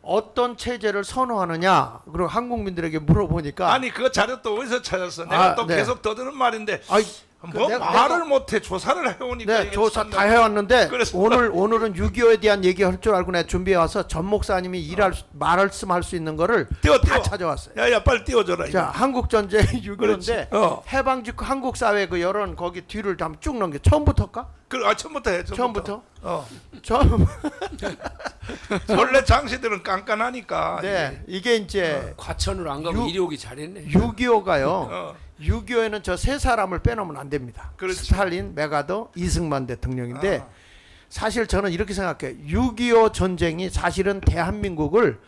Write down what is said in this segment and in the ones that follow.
어떤 체제를 선호하느냐 그리고 한국민들에게 물어보니까 아니 그 자료 또 어디서 찾았어? 내가 또 네. 계속 떠드는 말인데 아이, 뭐 내가- 말을 못해 조사를 해오니까 네, 이게 조사 참 다 해왔는데 그래서 오늘은 6.25에 대한 얘기할 줄 알고 내가 준비해 와서 전 목사님이 말씀할 수 있는 거를 띄워 다 찾아왔어요. 야야 빨리 띄워줘라. 자, 한국 전쟁 6.25인데 그렇지. 해방 직후 한국 사회 그 여론 거기 뒤를 한번 쭉 넘겨. 처음부터일까? 처음부터 해. 처음부터? 처음. 처음. 원래 장시들은 깐깐하니까. 네, 이게 이제 과천으로 안 가고 유- 이리 잘했네. 6.25가요. 어. 6.25에는 저 세 사람을 빼놓으면 안 됩니다. 그렇지. 스탈린, 메가더, 이승만 대통령인데 아. 사실 저는 이렇게 생각해요. 6.25 전쟁이 사실은 대한민국을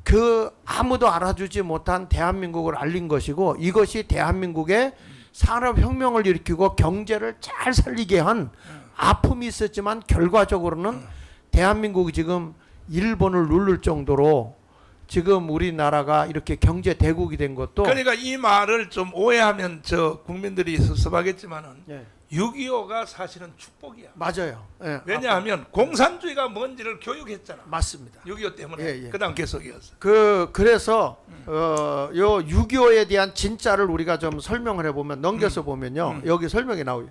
그 아무도 알아주지 못한 대한민국을 알린 것이고 이것이 대한민국의 산업혁명을 일으키고 경제를 잘 살리게 한 아픔이 있었지만 결과적으로는 대한민국이 지금 일본을 누를 정도로 지금 우리나라가 이렇게 경제 대국이 된 것도 그러니까 이 말을 좀 오해하면 저 국민들이 섭섭하겠지만은 예, 6.25가 사실은 축복이야. 맞아요. 예, 왜냐하면 공산주의가 뭔지를 교육했잖아. 맞습니다. 6.25 때문에. 예, 예. 그다음 계속이었어. 그래서 요 6.25에 대한 진짜를 우리가 좀 설명을 해보면 넘겨서 보면요 여기 설명이 나오요.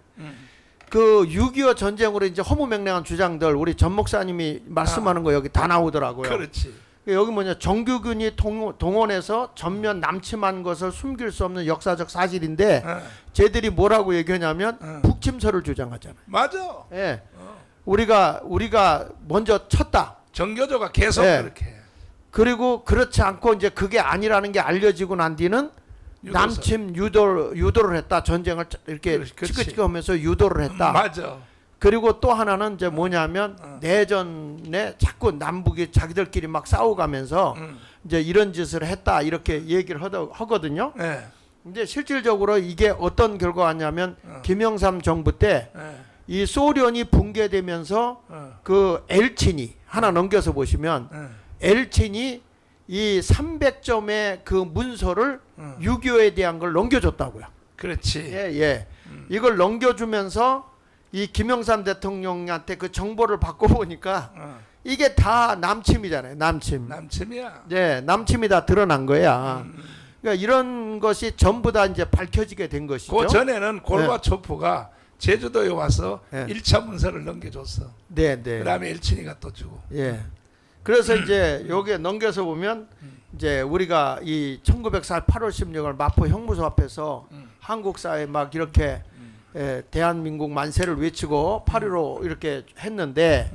그 6.25 전쟁으로 이제 허무맹랑한 주장들 우리 전 목사님이 말씀하는 거 여기 다 나오더라고요. 그렇지. 여기 뭐냐 정규군이 동원해서 전면 남침한 것을 숨길 수 없는 역사적 사실인데 쟤들이 뭐라고 얘기하냐면 북침설을 주장하잖아요. 맞아. 예, 우리가 먼저 쳤다. 정교조가 계속 네. 그렇게 해. 그리고 그렇지 않고 이제 그게 아니라는 게 알려지고 난 뒤는 유도설. 남침 유도를 했다. 전쟁을 이렇게 그렇지. 치크치크하면서 유도를 했다. 맞아. 그리고 또 하나는 이제 뭐냐면 내전에 자꾸 남북이 자기들끼리 막 싸워가면서 이제 이런 짓을 했다 이렇게 얘기를 하거든요. 네. 근데 실질적으로 이게 어떤 결과냐면 김영삼 정부 때 이 소련이 붕괴되면서 그 엘친이 하나 넘겨서 보시면 엘친이 이 300점의 그 문서를 6.25에 대한 걸 넘겨줬다고요. 그렇지. 예. 이걸 넘겨주면서 이 김영삼 대통령한테 그 정보를 받고 보니까 이게 다 남침이잖아요. 남침. 남침이야. 네, 남침이 다 드러난 거야. 그러니까 이런 것이 전부 다 이제 밝혀지게 된 것이죠. 그 전에는 골바초프가 제주도에 와서 네. 1차 문서를 넘겨줬어. 네. 그다음에 엘치니가 또 주고. 예. 그래서 이제 여기에 넘겨서 보면 이제 우리가 이 1904 8월 16일 마포 형무소 앞에서 한국 사회 막 이렇게 대한민국 만세를 외치고 8.15 이렇게 했는데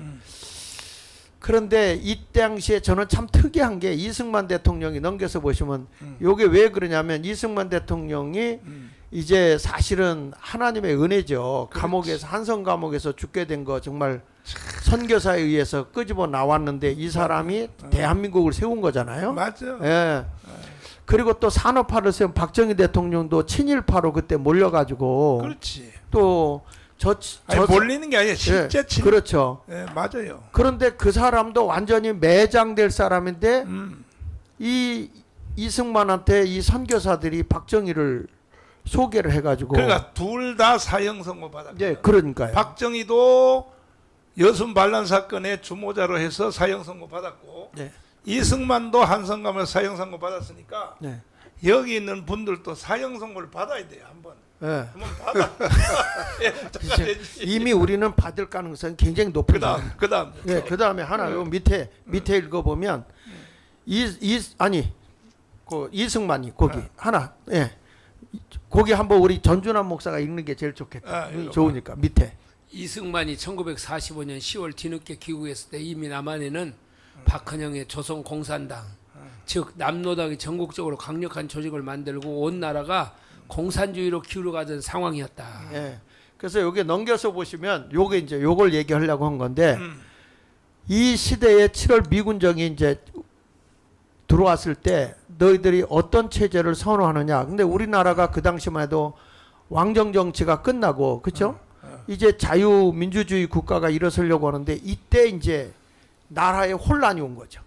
그런데 이 당시에 저는 참 특이한 게 이승만 대통령이 넘겨서 보시면 요게 왜 그러냐면 이승만 대통령이 이제 사실은 하나님의 은혜죠. 감옥에서 한성 감옥에서 죽게 된 거 정말 선교사에 의해서 끄집어 나왔는데 이 사람이 대한민국을 세운 거잖아요. 맞아. 예. 그리고 또 산업화를 세운 박정희 대통령도 친일파로 그때 몰려가지고 그렇지. 또 아니, 몰리는 게 아니라 실제 예, 그렇죠. 예, 맞아요. 그런데 그 사람도 완전히 매장될 사람인데 음. 이 이승만한테 이 선교사들이 박정희를 소개를 해가지고 그러니까 둘 다 사형 선고 받았거든. 예, 그러니까요. 박정희도 여순 반란 사건의 주모자로 해서 사형 선고 받았고 네. 이승만도 한성감에서 사형 선고 받았으니까 네. 여기 있는 분들도 사형 선고를 받아야 돼요. 한번 예. 받아. 예, 이제 이미 우리는 받을 가능성이 굉장히 높습니다. 그다음 예, 그 다음에 하나 요 밑에 읽어보면 그 이승만이 거기 하나 거기 한번 우리 전준환 목사가 읽는 게 제일 좋겠다. 좋으니까 밑에 이승만이 1945년 10월 뒤늦게 귀국했을 때 이미 남한에는 박헌영의 조선공산당 즉 남노당이 전국적으로 강력한 조직을 만들고 온 나라가 공산주의로 기울어가던 상황이었다. 예. 그래서 여기 넘겨서 보시면 요게 이제 요걸 얘기하려고 한 건데 이 시대에 7월 미군정이 이제 들어왔을 때 너희들이 어떤 체제를 선호하느냐. 근데 우리나라가 그 당시만 해도 왕정 정치가 끝나고 그렇죠? 이제 자유민주주의 국가가 일어서려고 하는데 이때 이제 나라에 혼란이 온 거죠.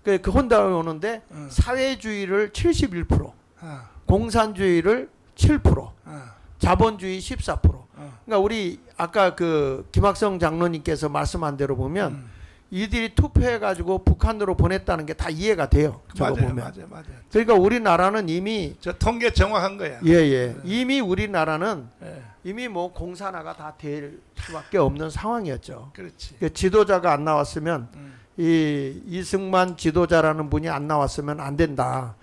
그 혼란이 오는데 사회주의를 71%, 공산주의를 7%, 자본주의 14%. 그러니까 우리 아까 그 김학성 장로님께서 말씀한 대로 보면 이들이 투표해가지고 북한으로 보냈다는 게 다 이해가 돼요. 저거 맞아요, 보면. 맞아요. 그러니까 우리나라는 이미 저 통계 정확한 거야. 이미 우리나라는 예, 이미 뭐 공산화가 다 될 수밖에 없는 상황이었죠. 그렇지. 그 지도자가 안 나왔으면 음. 이 이승만 지도자라는 분이 안 나왔으면 안 된다.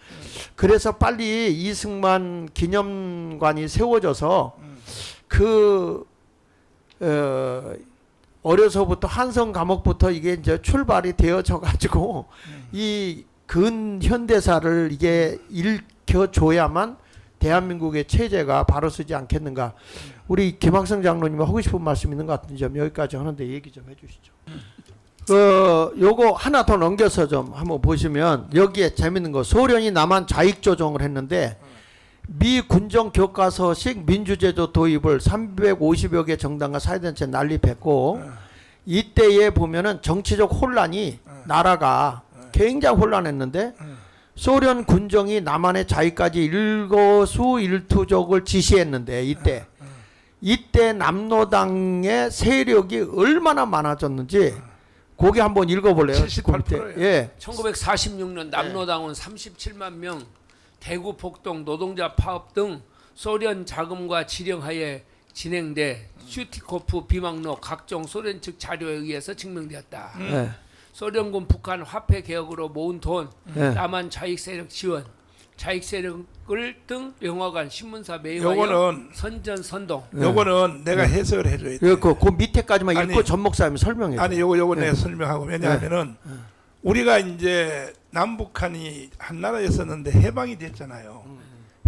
그래서 빨리 이승만 기념관이 세워져서 그 어려서부터 한성 감옥부터 이게 이제 출발이 되어져 가지고 이 근현대사를 이게 읽혀줘야만 대한민국의 체제가 바로 서지 않겠는가. 우리 김학성 장로님 하고 싶은 말씀 있는 것 같은 점 여기까지 하는데 얘기 좀 해주시죠. 요거 하나 더 넘겨서 좀 한번 보시면 여기에 재밌는 거 소련이 남한 좌익 조정을 했는데 미 군정 교과서식 민주제도 도입을 350여 개 정당과 사회단체 난립했고 이때에 보면은 정치적 혼란이 나라가 굉장히 혼란했는데 소련 군정이 남한의 좌익까지 일거수일투족을 지시했는데 이때 남로당의 세력이 얼마나 많아졌는지 거기 한번 읽어볼래요? 78%예요. 예. 1946년 남로당은 37만 명, 대구 폭동 노동자 파업 등 소련 자금과 지령하에 진행돼 슈티코프 비망록 각종 소련 측 자료에 의해서 증명되었다. 예. 소련군 북한 화폐 개혁으로 모은 돈, 예. 남한 좌익 세력 지원, 좌익 세력을 등 영화관, 신문사 매입하여 요거는 선전 선동. 요거는 내가 해석을 해줘야 돼. 그 밑에까지만 아니, 읽고 전 목사님 설명해. 아니 요거 내가 설명하고 왜냐하면은 우리가 이제 남북한이 한 나라였었는데 해방이 됐잖아요.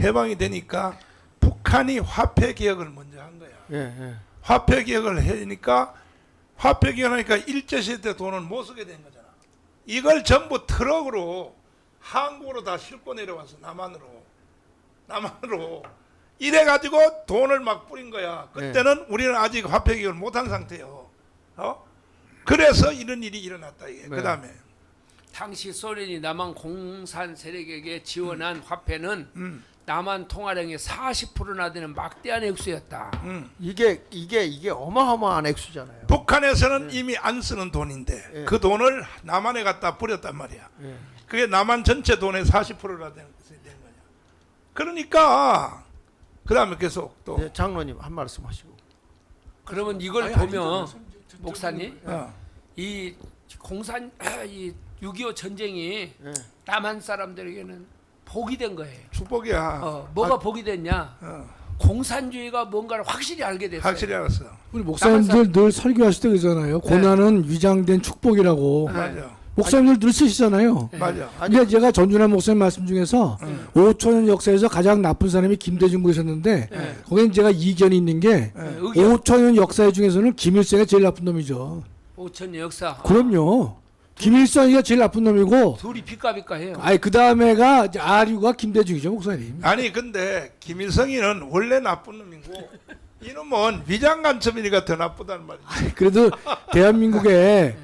해방이 되니까 북한이 화폐 개혁을 먼저 한 거야. 예. 화폐 개혁을 해니까 화폐 개혁하니까 일제시대 때 돈을 못 쓰게 된 거잖아. 이걸 전부 트럭으로 한국으로 다 싣고 내려와서 남한으로 이래 가지고 돈을 막 뿌린 거야. 그때는 우리는 아직 화폐 개혁을 못한 상태요. 그래서 이런 일이 일어났다 이게. 네. 그다음에 당시 소련이 남한 공산 세력에게 지원한 화폐는 남한 통화량의 40%나 되는 막대한 액수였다. 이게 어마어마한 액수잖아요. 북한에서는 이미 안 쓰는 돈인데 그 돈을 남한에 갖다 뿌렸단 말이야. 그게 남한 전체 돈의 40%나 되는 거냐. 그러니까 그다음에 계속 또 네, 장로님 한 말씀 하시고. 그러면 이걸 보면 목사님 이 공산 이 6.25 전쟁이 예. 남한 사람들에게는 복이 된 거예요. 축복이야. 뭐가 복이 됐냐? 공산주의가 뭔가를 확실히 알게 됐어요. 확실히 알았어. 우리 목사님들 늘 설교하실 때 그러잖아요. 고난은 위장된 축복이라고. 맞아. 목사님들 늘 쓰시잖아요. 맞아. 근데 제가 전준환 목사님 말씀 중에서 5천년 역사에서 가장 나쁜 사람이 김대중 그러셨는데 거기는 제가 이견이 있는 게 의견 5천년 역사 중에서는 김일성이 제일 나쁜 놈이죠. 5천 역사. 그럼요. 김일성이가 제일 나쁜 놈이고 둘이 비까비까해요. 아니 그 다음에가 아류가 김대중이죠 목사님. 아니 근데 김일성이는 원래 나쁜 놈이고 이놈은 위장 간첩이니까 더 나쁘다는 말이지. 그래도 대한민국에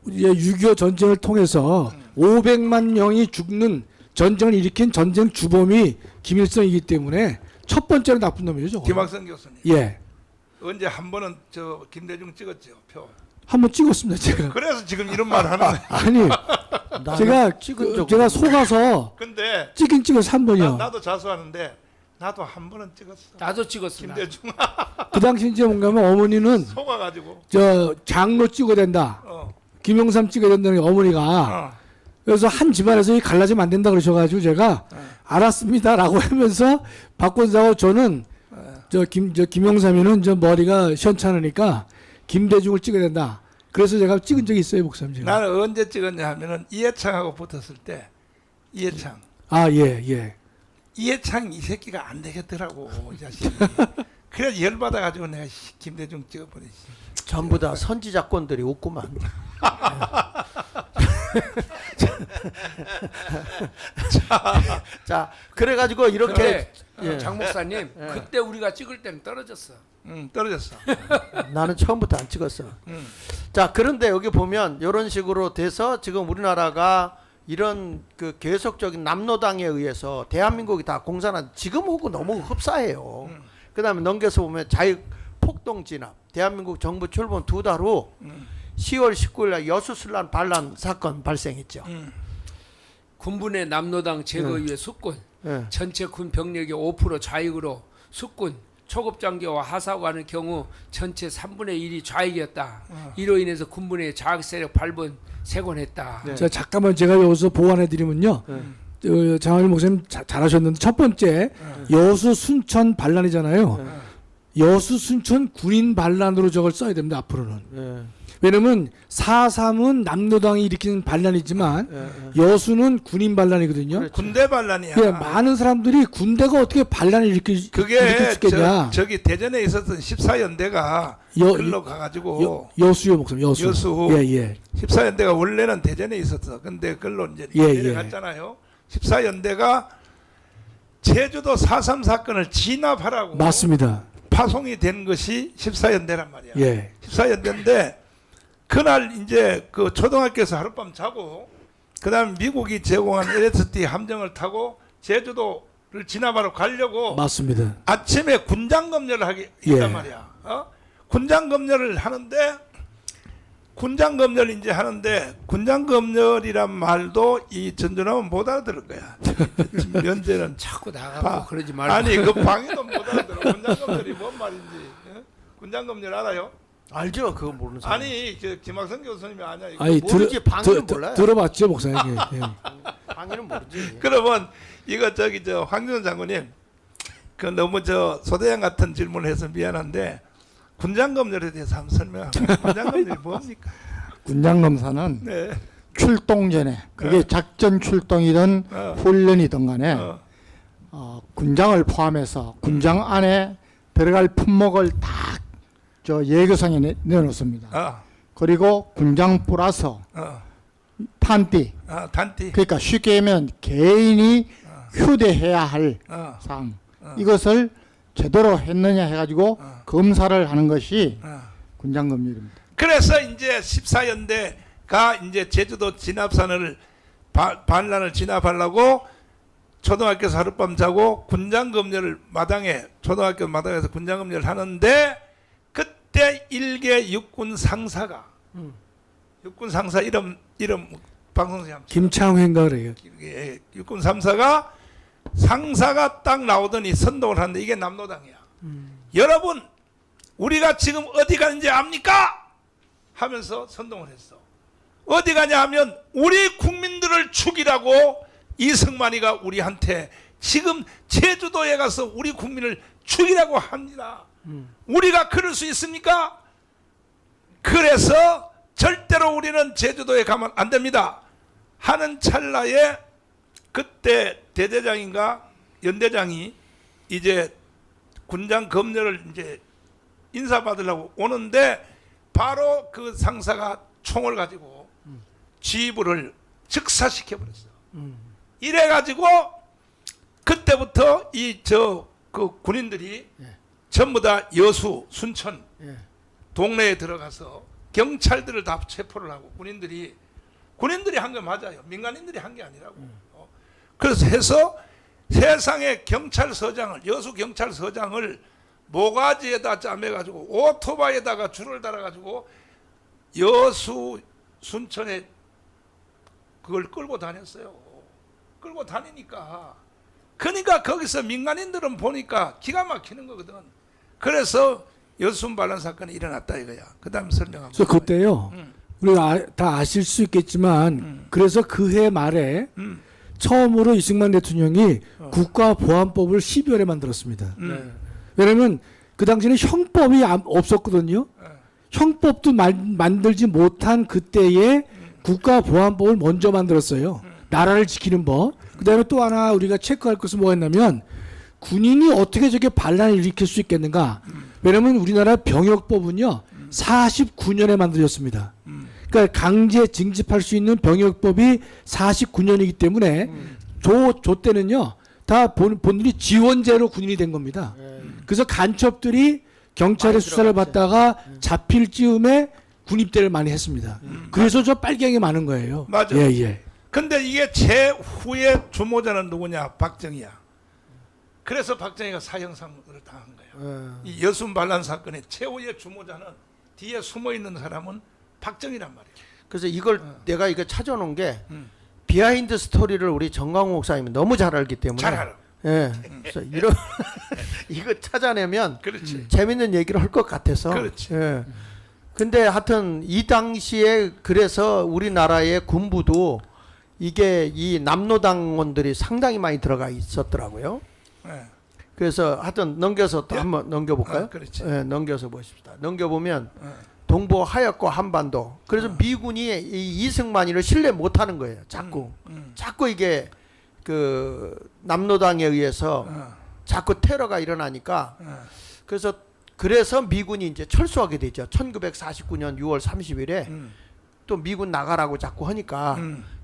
6.25 전쟁을 통해서 500만 명이 죽는 전쟁을 일으킨 전쟁 주범이 김일성이기 때문에 첫 번째로 나쁜 놈이죠. 저거. 김학성 교수님. 예. 언제 한 번은 저 김대중 찍었죠 표. 한번 찍었습니다 제가. 그래서 지금 이런 말을 하는 거예요. 아니 제가 찍은 적은 제가 속아서 근데 찍어서 한 번이요. 나도 자수하는데 나도 한 번은 찍었어. 나도 찍었습니다. 김대중 그 당시 이제 뭔가 하면 어머니는 속아가지고. 저 장로 찍어야 된다. 김영삼 찍어야 된다는 게 어머니가. 그래서 한 집안에서 이 갈라지면 안 된다 그러셔가지고 제가 알았습니다라고 하면서 박권사하고 저는 저 김영삼이는 저 머리가 시원찮으니까 김대중을 찍어야 된다. 그래서 제가 찍은 적이 있어요, 목사님. 제가. 나는 언제 찍었냐 하면은 이해창하고 붙었을 때 이해창. 아, 예. 이해창 이 새끼가 안 되겠더라고 이 자식이. 그래서 열받아가지고 내가 김대중 찍어버리지. 전부 다 선지자권들이 없구만. 자, 그래가지고 이렇게 근데 장 목사님 그때 우리가 찍을 때는 떨어졌어. 떨어졌어. 나는 처음부터 안 찍었어. 자, 그런데 여기 보면 이런 식으로 돼서 지금 우리나라가 이런 그 계속적인 남로당에 의해서 대한민국이 다 공산화 지금하고 너무 흡사해요. 그다음에 넘겨서 보면 자유 폭동 진압, 대한민국 정부 출범 2달 후 10월 19일 날 여수순란 반란 사건 발생했죠. 군부 내 남로당 제거 이후에 숙군 예. 전체 군 병력의 5% 좌익으로 숙군 초급장교와 하사관의 경우 전체 3분의 1이 좌익이었다. 이로 인해서 군부 내 좌익 세력 발본 세곤했다. 네. 자, 잠깐만 제가 여기서 보완해 드리면요. 장하일 목사님 잘하셨는데 첫 번째 여수 순천 반란이잖아요. 여수 순천 군인 반란으로 저걸 써야 됩니다. 앞으로는. 예. 왜냐면 4.3은 남로당이 일으킨 반란이지만 여수는 군인 반란이거든요. 그렇죠. 군대 반란이야. 예, 많은 사람들이 군대가 어떻게 반란을 일으킬 수 그게 있겠냐. 저기 대전에 있었던 14연대가 글로 가가지고 여수요 목사님. 여수. 예. 14연대가 원래는 대전에 있었어. 근데 글로 이제 예, 내려갔잖아요. 14연대가 제주도 4.3 사건을 진압하라고 맞습니다. 파송이 된 것이 14연대란 말이야. 예. 14연대인데 그날 이제 그 초등학교에서 하룻밤 자고 그다음 미국이 제공한 LST 함정을 타고 제주도를 진압하러 가려고 맞습니다. 아침에 군장 검열을 하게 했단 말이야. 군장 검열을 하는데 군장 검열 이제 하는데 군장 검열이란 말도 이 전준하면 못 알아들을 거야. 면제는 자꾸 나가고 그러지 말고. 아니 그 방에도 못 알아들어. 군장 검열이 뭔 말인지. 군장 검열 알아요? 알죠? 그거 모르는 사람. 아니 김학선 교수님이 아냐 이거. 아니 모르지, 방위는 몰라요. 들어봤죠 목사님. 예. 방위는 모르지. 그러면 이거 저기 저 황준호 장군님 그 너무 저 소대장 같은 질문을 해서 미안한데 군장 검열에 대해서 한번 설명하고. 군장 검열이 뭡니까? 군장 검사는 네. 출동 전에 그게 작전 출동이든 훈련이든 간에 군장을 포함해서 군장 안에 들어갈 품목을 다 저 예교상에 내놓습니다. 그리고 군장 플러스 탄띠. 단띠. 그러니까 쉽게 하면 개인이 휴대해야 할 사항. 이것을 제대로 했느냐 해가지고 검사를 하는 것이 군장 검열입니다. 그래서 이제 14연대가 이제 제주도 진압선을 반란을 진압하려고 초등학교에서 하룻밤 자고 군장 검열을 마당에 초등학교 마당에서 군장 검열을 하는데 그때 일개 육군 상사가 육군 상사 이름 방송에 한번 김창회인가 그래요. 예, 육군 상사가 딱 나오더니 선동을 하는데 이게 남로당이야. 여러분 우리가 지금 어디 가는지 압니까? 하면서 선동을 했어. 어디 가냐 하면 우리 국민들을 죽이라고 이승만이가 우리한테 지금 제주도에 가서 우리 국민을 죽이라고 합니다. 우리가 그럴 수 있습니까? 그래서 절대로 우리는 제주도에 가면 안 됩니다. 하는 찰나에 그때 대대장인가 연대장이 이제 군장 검열을 이제 인사받으려고 오는데 바로 그 상사가 총을 가지고 지휘부를 즉사시켜 버렸어. 이래 가지고 그때부터 이 그 군인들이 전부 다 여수, 순천 동네에 들어가서 경찰들을 다 체포를 하고 군인들이 한 게 맞아요. 민간인들이 한 게 아니라고. 그래서 해서 세상의 경찰서장을 여수 경찰서장을 모가지에다 짜매가지고 오토바이에다가 줄을 달아가지고 여수 순천에 그걸 끌고 다녔어요. 끌고 다니니까 그러니까 거기서 민간인들은 보니까 기가 막히는 거거든. 그래서 여순 반란 사건이 일어났다 이거야. 그다음 설명하면. 그래서 그때요. 우리가 다 아실 수 있겠지만 그래서 그해 말에 처음으로 이승만 대통령이 국가보안법을 12월에 만들었습니다. 왜냐하면 그 당시에는 형법이 없었거든요. 형법도 만들지 못한 그때에 국가보안법을 먼저 만들었어요. 나라를 지키는 법. 그 다음에 또 하나 우리가 체크할 것은 뭐가 있냐면 군인이 어떻게 저게 반란을 일으킬 수 있겠는가. 왜냐하면 우리나라 병역법은요 49년에 만들어졌습니다. 그러니까 강제 징집할 수 있는 병역법이 49년이기 때문에 조 때는요 다 본인이 지원제로 군인이 된 겁니다. 그래서 간첩들이 경찰의 수사를 받다가 잡힐 즈음에 군입대를 많이 했습니다. 그래서 저 빨갱이 많은 거예요. 맞아. 예. 근데 이게 제후의 주모자는 누구냐? 박정희야. 그래서 박정희가 사형상을 당한 거야. 이 여순 반란 사건의 최후의 주모자는 뒤에 숨어 있는 사람은 박정희란 말이야. 그래서 이걸 내가 이거 찾아놓은 게 비하인드 스토리를 우리 정광훈 목사님이 너무 잘 알기 때문에 잘 알아. 예. 그래서 이런 이거 찾아내면 그렇지. 재밌는 얘기를 할 것 같아서. 그렇지. 예. 근데 하여튼 이 당시에 그래서 우리나라의 군부도 이게 이 남로당원들이 상당히 많이 들어가 있었더라고요. 예. 그래서 하여튼 넘겨서 또 한번 넘겨볼까요? 그렇지. 예, 넘겨서 보십시다. 넘겨보면 동부 하역과 한반도. 그래서 미군이 이 이승만이를 신뢰 못하는 거예요. 자꾸 자꾸 이게 그 남로당에 의해서 자꾸 테러가 일어나니까 그래서 미군이 이제 철수하게 되죠. 1949년 6월 30일에 또 미군 나가라고 자꾸 하니까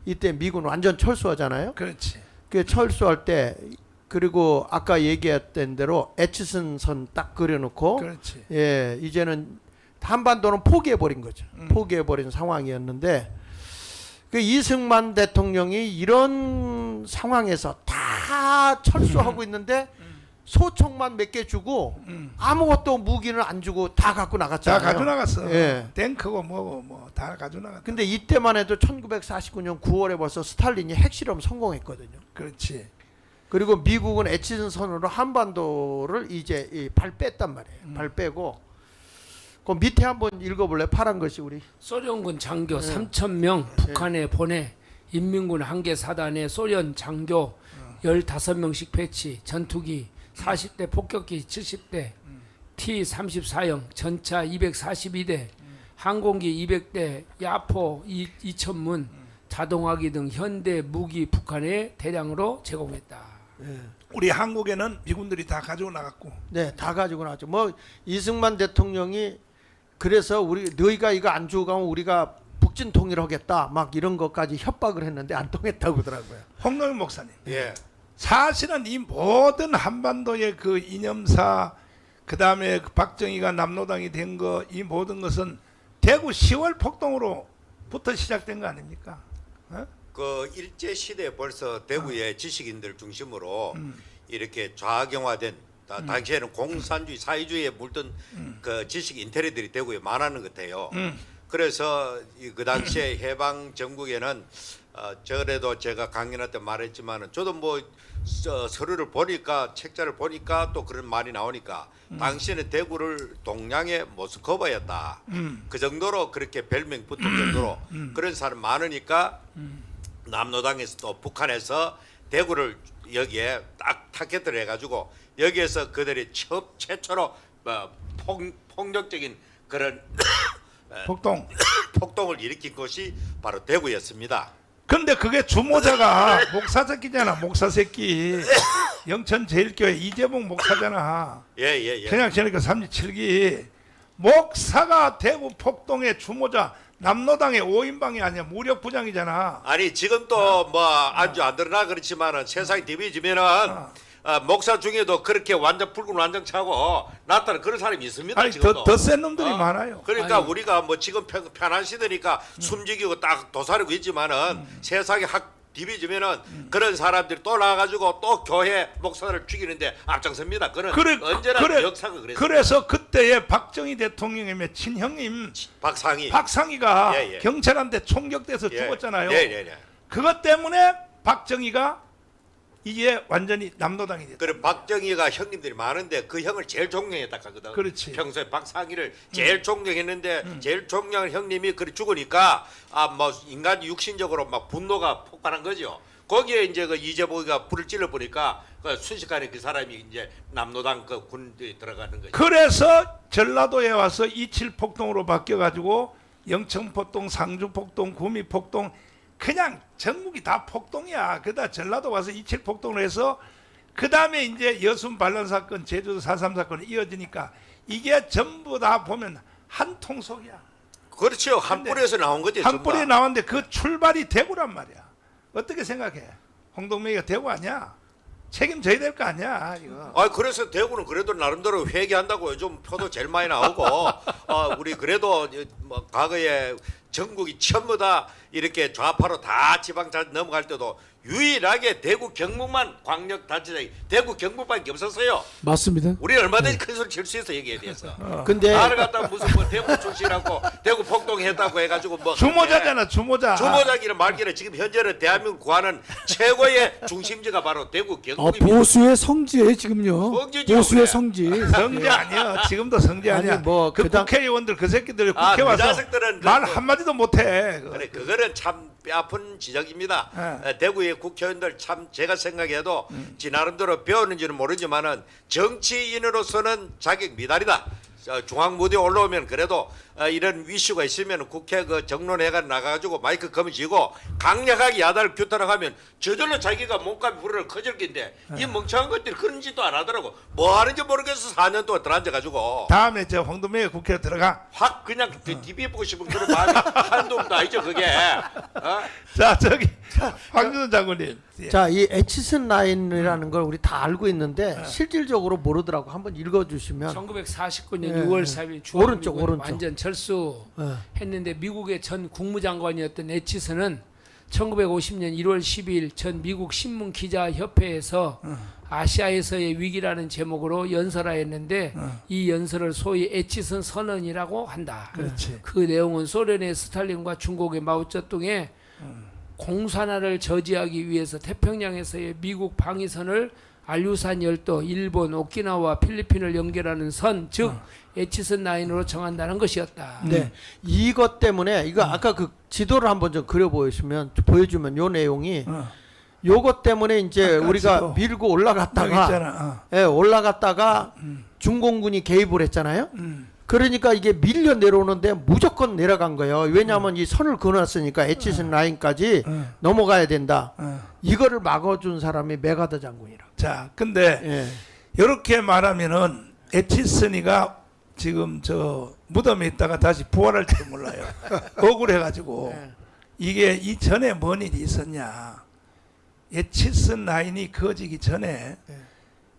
이때 미군 완전 철수하잖아요. 그렇지. 그 철수할 때 그리고 아까 얘기했던 대로 에치슨 선 딱 그려놓고 그렇지. 예 이제는 한반도는 포기해 버린 거죠. 포기해 버린 상황이었는데 그 이승만 대통령이 이런 상황에서 다 철수하고 있는데 소총만 몇 개 주고 아무것도 무기는 안 주고 다 갖고 다 나갔잖아요. 가져 나갔어. 예. 탱크고 뭐 다 가져 나갔다. 근데 이때만 해도 1949년 9월에 벌써 스탈린이 핵실험 성공했거든요. 그렇지. 그리고 미국은 에치슨 선으로 한반도를 이제 발 뺐단 말이에요. 발 빼고 그 밑에 한번 읽어볼래? 파란 것이 우리 소련군 장교 3,000명 북한에 보내 인민군 한개 사단에 소련 장교 15명씩 배치, 전투기 40대, 폭격기 70대, T-34형 전차 242대, 항공기 200대, 야포 2,000문, 자동화기 등 현대 무기 북한에 대량으로 제공했다. 우리 한국에는 미군들이 다 가지고 나갔고. 네, 다 가지고 나왔죠. 뭐 이승만 대통령이 그래서 우리 너희가 이거 안 주고 가면 우리가 북진 통일하겠다 막 이런 것까지 협박을 했는데 안 통했다고 그러더라고요. 홍동일 목사님. 예. 사실은 이 모든 한반도의 그 이념사 그다음에 그 박정희가 남로당이 된 거 이 모든 것은 대구 10월 폭동으로부터 시작된 거 아닙니까? 어? 그 일제 시대에 벌써 대구의 지식인들 중심으로 이렇게 좌경화된 당시에는 공산주의 사회주의에 물든 그 지식 인텔리들이 대구에 많았는 것 같아요. 그래서 그 당시에 해방 전국에는 저래도 제가 강연할 때 말했지만은 저도 뭐 서류를 보니까 책자를 보니까 또 그런 말이 나오니까 당시에는 대구를 동양의 모스크바였다. 그 정도로 그렇게 별명 붙은 정도로 그런 사람 많으니까 남로당에서 또 북한에서 대구를 여기에 딱 타겟을 해가지고 여기에서 그들이 최초로 폭력적인 그런 폭동을 일으킨 것이 바로 대구였습니다. 근데 그게 주모자가 목사 새끼잖아. 목사 새끼. 영천 제일교회 이재봉 목사잖아. 예. 그냥 저니까 37기 목사가 대구 폭동의 주모자 남로당의 5인방이 아니야. 무력부장이잖아. 아니 지금 또 뭐 안주 안 드러나 그렇지만은 세상이 뒤비지면은 목사 중에도 그렇게 완전 붉은 완전 차고 나타나는 그런 사람이 있습니다. 아니 지금도. 더 센 놈들이 많아요. 그러니까 아니. 우리가 뭐 지금 편한 시대니까 숨지기고 딱 도사리고 있지만은 세상이 확 뒤비지면은 그런 사람들이 또 나와가지고 또 교회 목사를 죽이는데 앞장섭니다. 그는 언제나 역사가 그랬어요. 그래서 그때의 박정희 대통령의 친형님 박상희가 예. 경찰한테 총격돼서 예. 죽었잖아요. 예. 그것 때문에 박정희가 이게 완전히 남로당이 됐다. 그래 박정희가 형님들이 많은데 그 형을 제일 존경했다 하거든. 그렇지. 평소에 박상희를 제일 존경했는데 제일 존경한 형님이 그래 죽으니까 뭐 인간 육신적으로 막 분노가 폭발한 거죠. 거기에 이제 그 이재복이가 불을 찔러 보니까 그 순식간에 그 사람이 이제 남로당 그 군대에 들어가는 거죠. 그래서 전라도에 와서 27 폭동으로 바뀌어 가지고 영천 폭동, 상주 폭동, 구미 폭동 그냥 전국이 다 폭동이야. 그러다 전라도 와서 27 폭동을 해서 그 다음에 이제 여순 반란 사건, 제주도 4.3 사건이 이어지니까 이게 전부 다 보면 한 통속이야. 그렇죠. 한 뿌리에서 나온 거지. 한 뿌리에 나왔는데 그 출발이 대구란 말이야. 어떻게 생각해? 홍동명이가 대구 아니야? 책임져야 될 거 아니야 이거. 그래서 대구는 그래도 나름대로 회개한다고 요즘 표도 제일 많이 나오고 우리 그래도 뭐 과거에 전국이 전부 다 이렇게 좌파로 다 지방 잘 넘어갈 때도 유일하게 대구 경북만 광역단체장이 대구 경북밖에 없었어요. 맞습니다. 우리 얼마든지 큰 소리 칠 수 있어 여기에 대해서. 근데 나를 갖다 무슨 뭐 대구 출신하고 대구 폭동했다고 해가지고 뭐 주모자잖아, 주모자. 주모자기는 말기는 지금 현재는 대한민국 구하는 최고의 중심지가 바로 대구 경북입니다. 보수의 성지예요 지금요. 성지죠, 보수의 그래. 성지. 성지 아니야. 지금도 성지 아니, 아니야. 뭐 그 그당- 국회의원들 그 새끼들 아, 국회 그 와서 자식들은 말 그- 한마디도 못해. 그래 그거는 참 뼈아픈 지적입니다. 예. 대구의 국회의원들 참 제가 생각해도 지 나름대로 배웠는지는 모르지만은 정치인으로서는 자격 미달이다. 중앙 무대에 올라오면 그래도 이런 이슈가 있으면 국회 그 정론회가 나가가지고 마이크 검지고 강력하게 야단을 규탄하면 저절로 자기가 몸값이 부르를 커질 건데 이 멍청한 것들이 그런 짓도 안 하더라고. 뭐 하는지 모르겠어 4년 동안 들어앉아가지고 다음에 저 황도명이 국회에 들어가. 확 그냥 TV 보고 싶은 그런 마음이 한도 없다 아니죠 그게. 어? 자 저기 황준선 장군님. 예. 자, 이 에치슨 라인이라는 걸 우리 다 알고 있는데 실질적으로 모르더라고. 한번 읽어주시면. 1949년 예, 6월 예. 4일 오른쪽, 중앙미군 오른쪽. 완전 철수했는데 예. 미국의 전 국무장관이었던 에치슨은 1950년 1월 12일 전 미국 신문 기자 협회에서 아시아에서의 위기라는 제목으로 연설하였는데 이 연설을 소위 에치슨 선언이라고 한다. 그렇지. 그 내용은 소련의 스탈린과 중국의 마오쩌둥의 공산화를 저지하기 위해서 태평양에서의 미국 방위선을 알류산 열도, 일본, 오키나와 필리핀을 연결하는 선, 즉 에치슨 라인으로 정한다는 것이었다. 네, 이것 때문에 이거 아까 그 지도를 한번 좀 그려 보여주면 요 내용이 요것 때문에 이제 아까 우리가 지도. 밀고 여기 올라갔다가 있잖아. 예, 올라갔다가 중공군이 개입을 했잖아요. 그러니까 이게 밀려 내려오는데 무조건 내려간 거예요. 왜냐하면 이 선을 그어놨으니까 에치슨 라인까지 넘어가야 된다. 이거를 막아준 사람이 메가더 장군이라. 자, 근데 예. 이렇게 말하면은 에치슨이가 지금 저 무덤에 있다가 다시 부활할지 몰라요. 억울해가지고 이게 이전에 뭔 일이 있었냐. 에치슨 라인이 그어지기 전에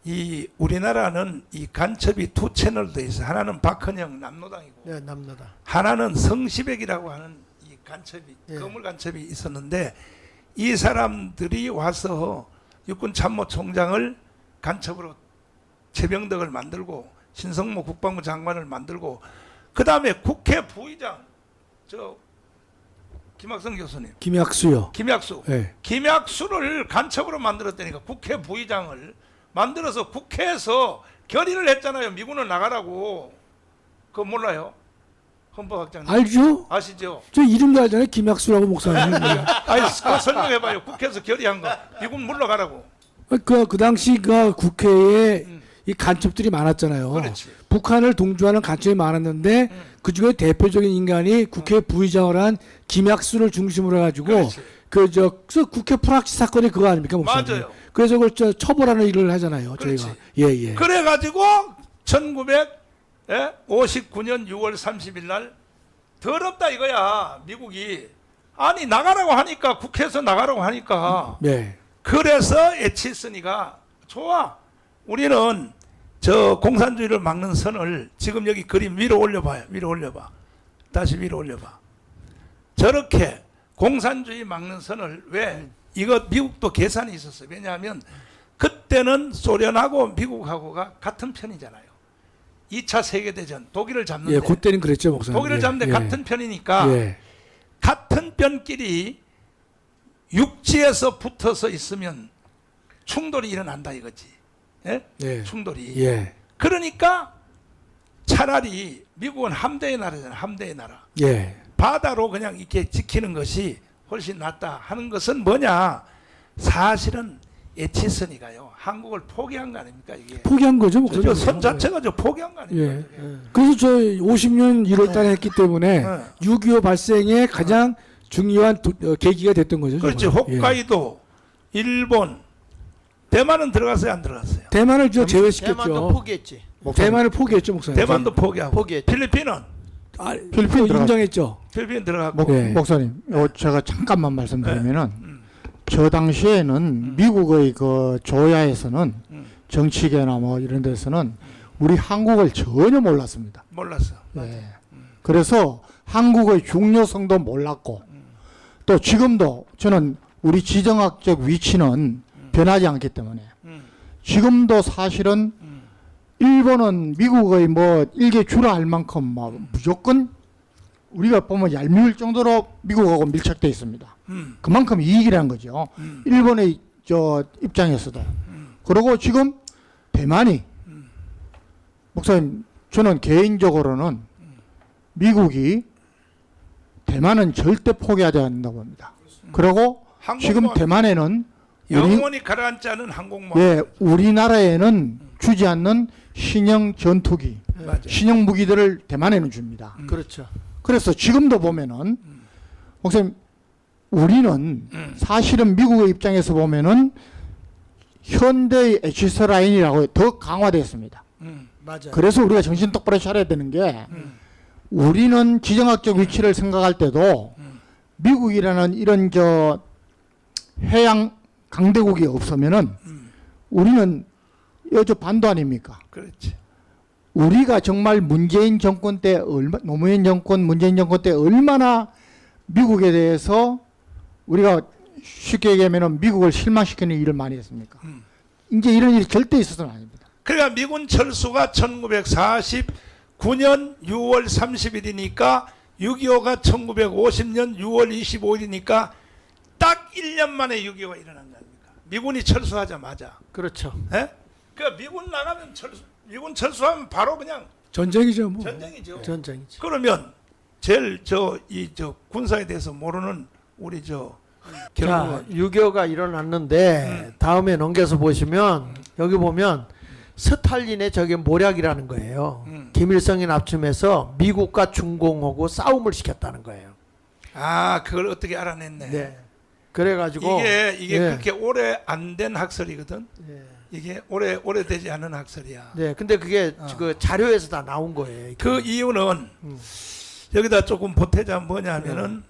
이 우리나라는 이 간첩이 두 채널도 있어. 하나는 박헌영 남노당이고 네, 남노다. 하나는 성시백이라고 하는 이 간첩이 예. 거물 간첩이 있었는데 이 사람들이 와서 육군 참모총장을 간첩으로 최병덕을 만들고 신성모 국방부 장관을 만들고 그 다음에 국회 부의장 저 김학성 교수님 김약수요. 김약수 예. 김약수를 간첩으로 만들었다니까 국회 부의장을 만들어서 국회에서 결의를 했잖아요. 미군을 나가라고. 그거 몰라요? 헌법학장님 알죠? 아시죠? 저 이름도 알잖아요. 김약수라고 목사님. 아니 그거 설명해봐요. 국회에서 결의한 거. 미군 물러가라고. 그 당시 그 국회에 이 간첩들이 많았잖아요. 그렇지. 북한을 동조하는 간첩이 많았는데 그 중에 대표적인 인간이 국회 부의장을 한 김약수를 중심으로 해가지고 그렇지. 그저 국회 프락치 사건이 그거 아닙니까, 목사님? 맞아요. 그래서 그걸 처벌하는 일을 하잖아요, 그렇지. 저희가. 예. 그래가지고 1959년 6월 30일 날 더럽다 이거야. 미국이 아니 나가라고 하니까 국회에서 나가라고 하니까 네. 그래서 에치슨이가 좋아. 우리는 저 공산주의를 막는 선을 지금 여기 그림 위로 올려봐요. 위로 올려봐. 다시 위로 올려봐. 저렇게 공산주의 막는 선을 왜 이거 미국도 계산이 있었어요. 왜냐하면 그때는 소련하고 미국하고가 같은 편이잖아요. 2차 세계대전 독일을 잡는데 예, 그때는 그랬죠, 목사님. 독일을 잡는데 예. 같은 편이니까 예. 같은 편끼리 육지에서 붙어서 있으면 충돌이 일어난다 이거지. 예? 예. 충돌이. 예. 그러니까 차라리 미국은 함대의 나라잖아요. 함대의 나라. 예. 바다로 그냥 이렇게 지키는 것이 훨씬 낫다 하는 것은 뭐냐? 사실은 에치슨이가요. 한국을 포기한 거 아닙니까 이게? 포기한 거죠, 목사님. 저 선 자체가 저 포기한 거 아닙니까? 예. 저게? 그래서 저 50년 1월 달에 했기 때문에 네. 6.25 발생에 가장 중요한 계기가 됐던 거죠. 그렇지. 정말. 예. 홋카이도, 일본, 대만은 들어갔어요, 안 들어갔어요? 대만을 저 제외시켰죠. 대만도 포기했지. 대만을 포기했죠, 목사님. 대만도 포기하고. 포기했죠. 필리핀은 아, 필리핀 들어갔- 인정했죠. 필리핀 들어갔고. 예. 목사님, 제가 잠깐만 말씀드리면은 저 당시에는 미국의 그 조야에서는 정치계나 뭐 이런 데서는 우리 한국을 전혀 몰랐습니다. 몰랐어. 예. 그래서 한국의 중요성도 몰랐고 또 지금도 저는 우리 지정학적 위치는 변하지 않기 때문에 지금도 사실은 일본은 미국의 뭐 일개 주라 할 만큼 뭐 무조건 우리가 보면 얄미울 정도로 미국하고 밀착되어 있습니다. 그만큼 이익이라는 거죠. 일본의 저 입장에서도. 그리고 지금 대만이 목사님 저는 개인적으로는 미국이 대만은 절대 포기하지 않는다고 봅니다. 그리고 지금 항공모함, 대만에는 영원히 가라앉지 않은 항공모함. 예, 우리나라에는 주지 않는 신형 전투기, 맞아요. 신형 무기들을 대만에는 줍니다. 그렇죠. 그래서 지금도 보면은 목사님 우리는 사실은 미국의 입장에서 보면은 현대의 H 라인이라고 더 강화되었습니다. 맞아요. 그래서 우리가 정신 똑바로 차려야 되는 게 우리는 지정학적 위치를 생각할 때도 미국이라는 이런 저 해양 강대국이 없으면은 우리는 여저 반도 아닙니까? 그렇지. 우리가 정말 문재인 정권 때 노무현 정권, 문재인 정권 때 얼마나 미국에 대해서 우리가 쉽게 얘기하면 미국을 실망시키는 일을 많이 했습니까? 이제 이런 일이 절대 있어서는 아닙니다. 그러니까 미군 철수가 1949년 6월 30일이니까 6.25가 1950년 6월 25일이니까 딱 1년 만에 6.25가 일어난 거 아닙니까? 미군이 철수하자마자. 그렇죠. 예? 그러니까 미군 나가면 미군 철수하면 바로 그냥 전쟁이죠, 뭐. 전쟁이죠. 전쟁이죠. 그러면 제일 저 군사에 대해서 모르는 우리 자, 결국은 6.25가 일어났는데 다음에 넘겨서 보시면 여기 보면 스탈린의 저게 모략이라는 거예요. 김일성이 납치해서 미국과 중공하고 싸움을 시켰다는 거예요. 아 그걸 어떻게 알아냈네. 네. 그래가지고 이게 예. 그렇게 오래 안 된 학설이거든. 예. 이게 오래되지 않은 학설이야. 네, 근데 그게 그 자료에서 다 나온 거예요. 이게. 그 이유는 여기다 조금 보태자면 뭐냐면은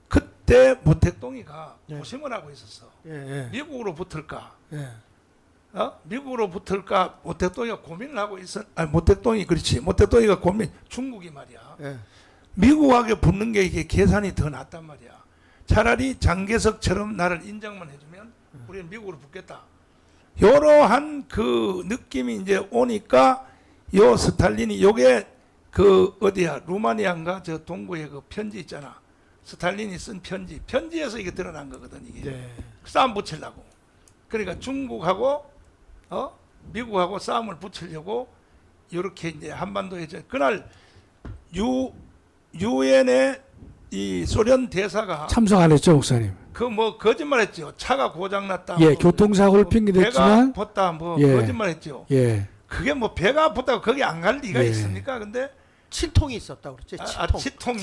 그때 모택동이가 네. 고심을 하고 있었어. 예, 예, 미국으로 붙을까? 예. 미국으로 붙을까? 모택동이가 고민을 하고 있어. 아니 모택동이 그렇지. 모택동이가 고민. 중국이 말이야. 예. 미국하게 붙는 게 이게 계산이 더 낫단 말이야. 차라리 장개석처럼 나를 인정만 해주면 우리는 미국으로 붙겠다. 이러한 그 느낌이 이제 오니까 요 스탈린이 요게 그 어디야 루마니아인가 저 동구에 그 편지 있잖아. 스탈린이 쓴 편지에서 이게 드러난 거거든 이게. 네. 싸움 붙이려고. 그러니까 중국하고 미국하고 싸움을 붙이려고 이렇게 이제 한반도에 그날 유엔의 이 소련 대사가 참석 안 했죠, 목사님. 그 뭐 거짓말했죠. 차가 고장났다. 예, 뭐 교통사고를 핑계댔지만, 배가 아팠다. 뭐 예. 거짓말했죠. 예, 그게 뭐 배가 아프다고 거기 안 갈 리가 예. 있습니까? 근데 치통이 있었다고 그랬죠. 치통. 치통이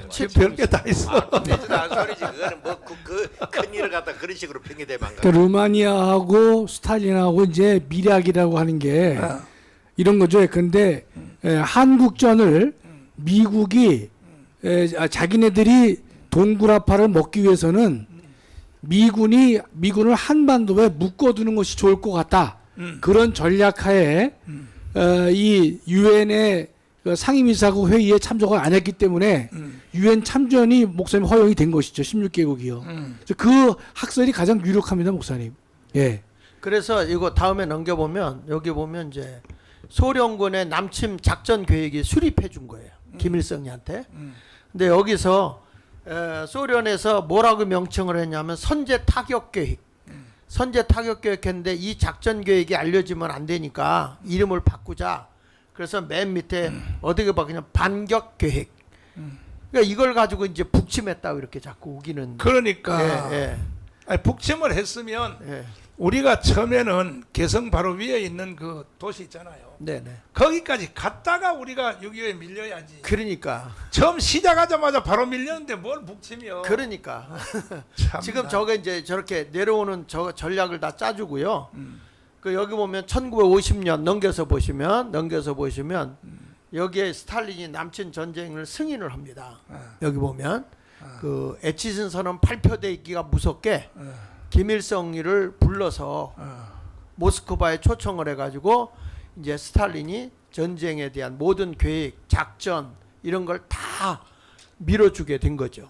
치통이 별게 다 있어. 내지도 않은 소리지. 그거는 뭐 큰 일을 갖다 그런 식으로 핑계대면 안 그러니까 루마니아하고 스탈린하고 이제 미략이라고 하는 게 이런 거죠. 근데 한국전을 미국이 자기네들이 동굴아파를 먹기 위해서는 미군을 한반도에 묶어두는 것이 좋을 것 같다. 그런 전략하에 이 유엔의 상임이사국 회의에 참석을 안 했기 때문에 유엔 참전이 목사님 허용이 된 것이죠. 16개국이요. 그 학설이 가장 유력합니다, 목사님. 예. 그래서 이거 다음에 넘겨보면 여기 보면 이제 소련군의 남침 작전 계획이 수립해 준 거예요. 김일성이한테. 근데 여기서 소련에서 뭐라고 명칭을 했냐면 선제 타격 계획. 선제 타격 계획했는데 이 작전 계획이 알려지면 안 되니까 이름을 바꾸자. 그래서 맨 밑에 어떻게 봐 그냥 반격 계획. 그러니까 이걸 가지고 이제 북침했다고 이렇게 자꾸 우기는. 그러니까 예, 아니, 북침을 했으면 예. 우리가 처음에는 개성 바로 위에 있는 그 도시 있잖아요. 네네. 거기까지 갔다가 우리가 6.25에 밀려야지. 그러니까. 처음 시작하자마자 바로 밀렸는데 뭘 북침이요. 그러니까. 참나. 지금 저게 이제 저렇게 내려오는 저 전략을 다 짜주고요. 그 여기 보면 1950년 넘겨서 보시면 여기에 스탈린이 남친 전쟁을 승인을 합니다. 여기 보면 그 에치슨 선언 발표돼 있기가 무섭게 김일성이를 불러서 모스크바에 초청을 해가지고 이제 스탈린이 전쟁에 대한 모든 계획, 작전 이런 걸 다 다 밀어주게 된 거죠.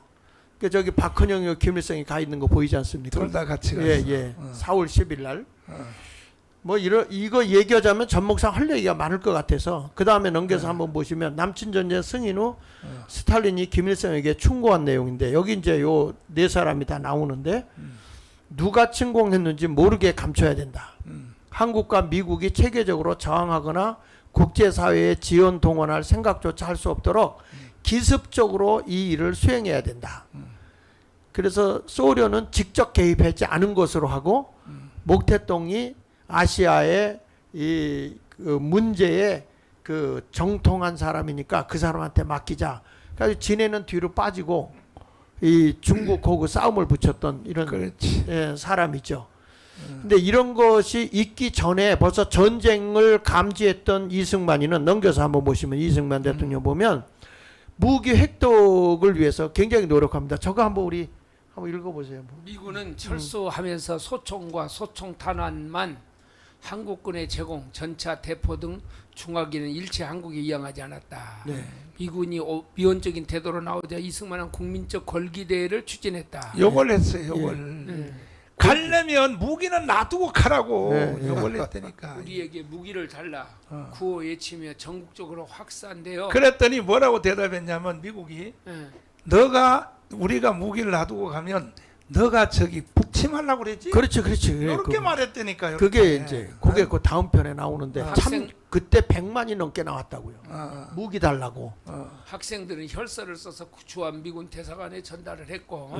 그 저기 박헌영이 김일성이 가 있는 거 보이지 않습니까? 둘 다 같이 갔어. 예, 예. 4월 10일 날. 뭐 이거 얘기하자면 전목상 할 얘기가 많을 것 같아서 그 다음에 넘겨서 한번 보시면 남친 전쟁 승인 후 스탈린이 김일성에게 충고한 내용인데 여기 이제 요 네 사람이 다 나오는데 누가 침공했는지 모르게 감춰야 된다. 한국과 미국이 체계적으로 저항하거나 국제사회에 지원 동원할 생각조차 할 수 없도록 기습적으로 이 일을 수행해야 된다. 그래서 소련은 직접 개입하지 않은 것으로 하고 목태동이 아시아의 그 문제에 그 정통한 사람이니까 그 사람한테 맡기자. 그래서 진해는 뒤로 빠지고 이 중국하고 싸움을 붙였던 이런 예, 사람이죠. 근데 이런 것이 있기 전에 벌써 전쟁을 감지했던 이승만이는 넘겨서 한번 보시면 이승만 대통령 보면 무기 획득을 위해서 굉장히 노력합니다. 저거 한번 읽어보세요. 미군은 철수하면서 소총과 소총 탄환만 한국군의 제공, 전차, 대포 등 중화기는 일체 한국에 이양하지 않았다. 네. 미군이 미온적인 태도로 나오자 이승만은 국민적 권기대회를 추진했다. 요걸 했어요. 요걸. 가려면 무기는 놔두고 가라고 요걸 했다니까. 우리에게 무기를 달라 구호 외치며 전국적으로 확산되어. 그랬더니 뭐라고 대답했냐면 미국이 우리가 무기를 놔두고 가면 너가 저기 북침하려고 그랬지? 그렇지. 이렇게 말했다니까요. 그게 이제 그게 그 다음 편에 나오는데 참 그때 100만이 넘게 나왔다고요. 무기 달라고. 학생들은 혈서를 써서 주한 미군 대사관에 전달을 했고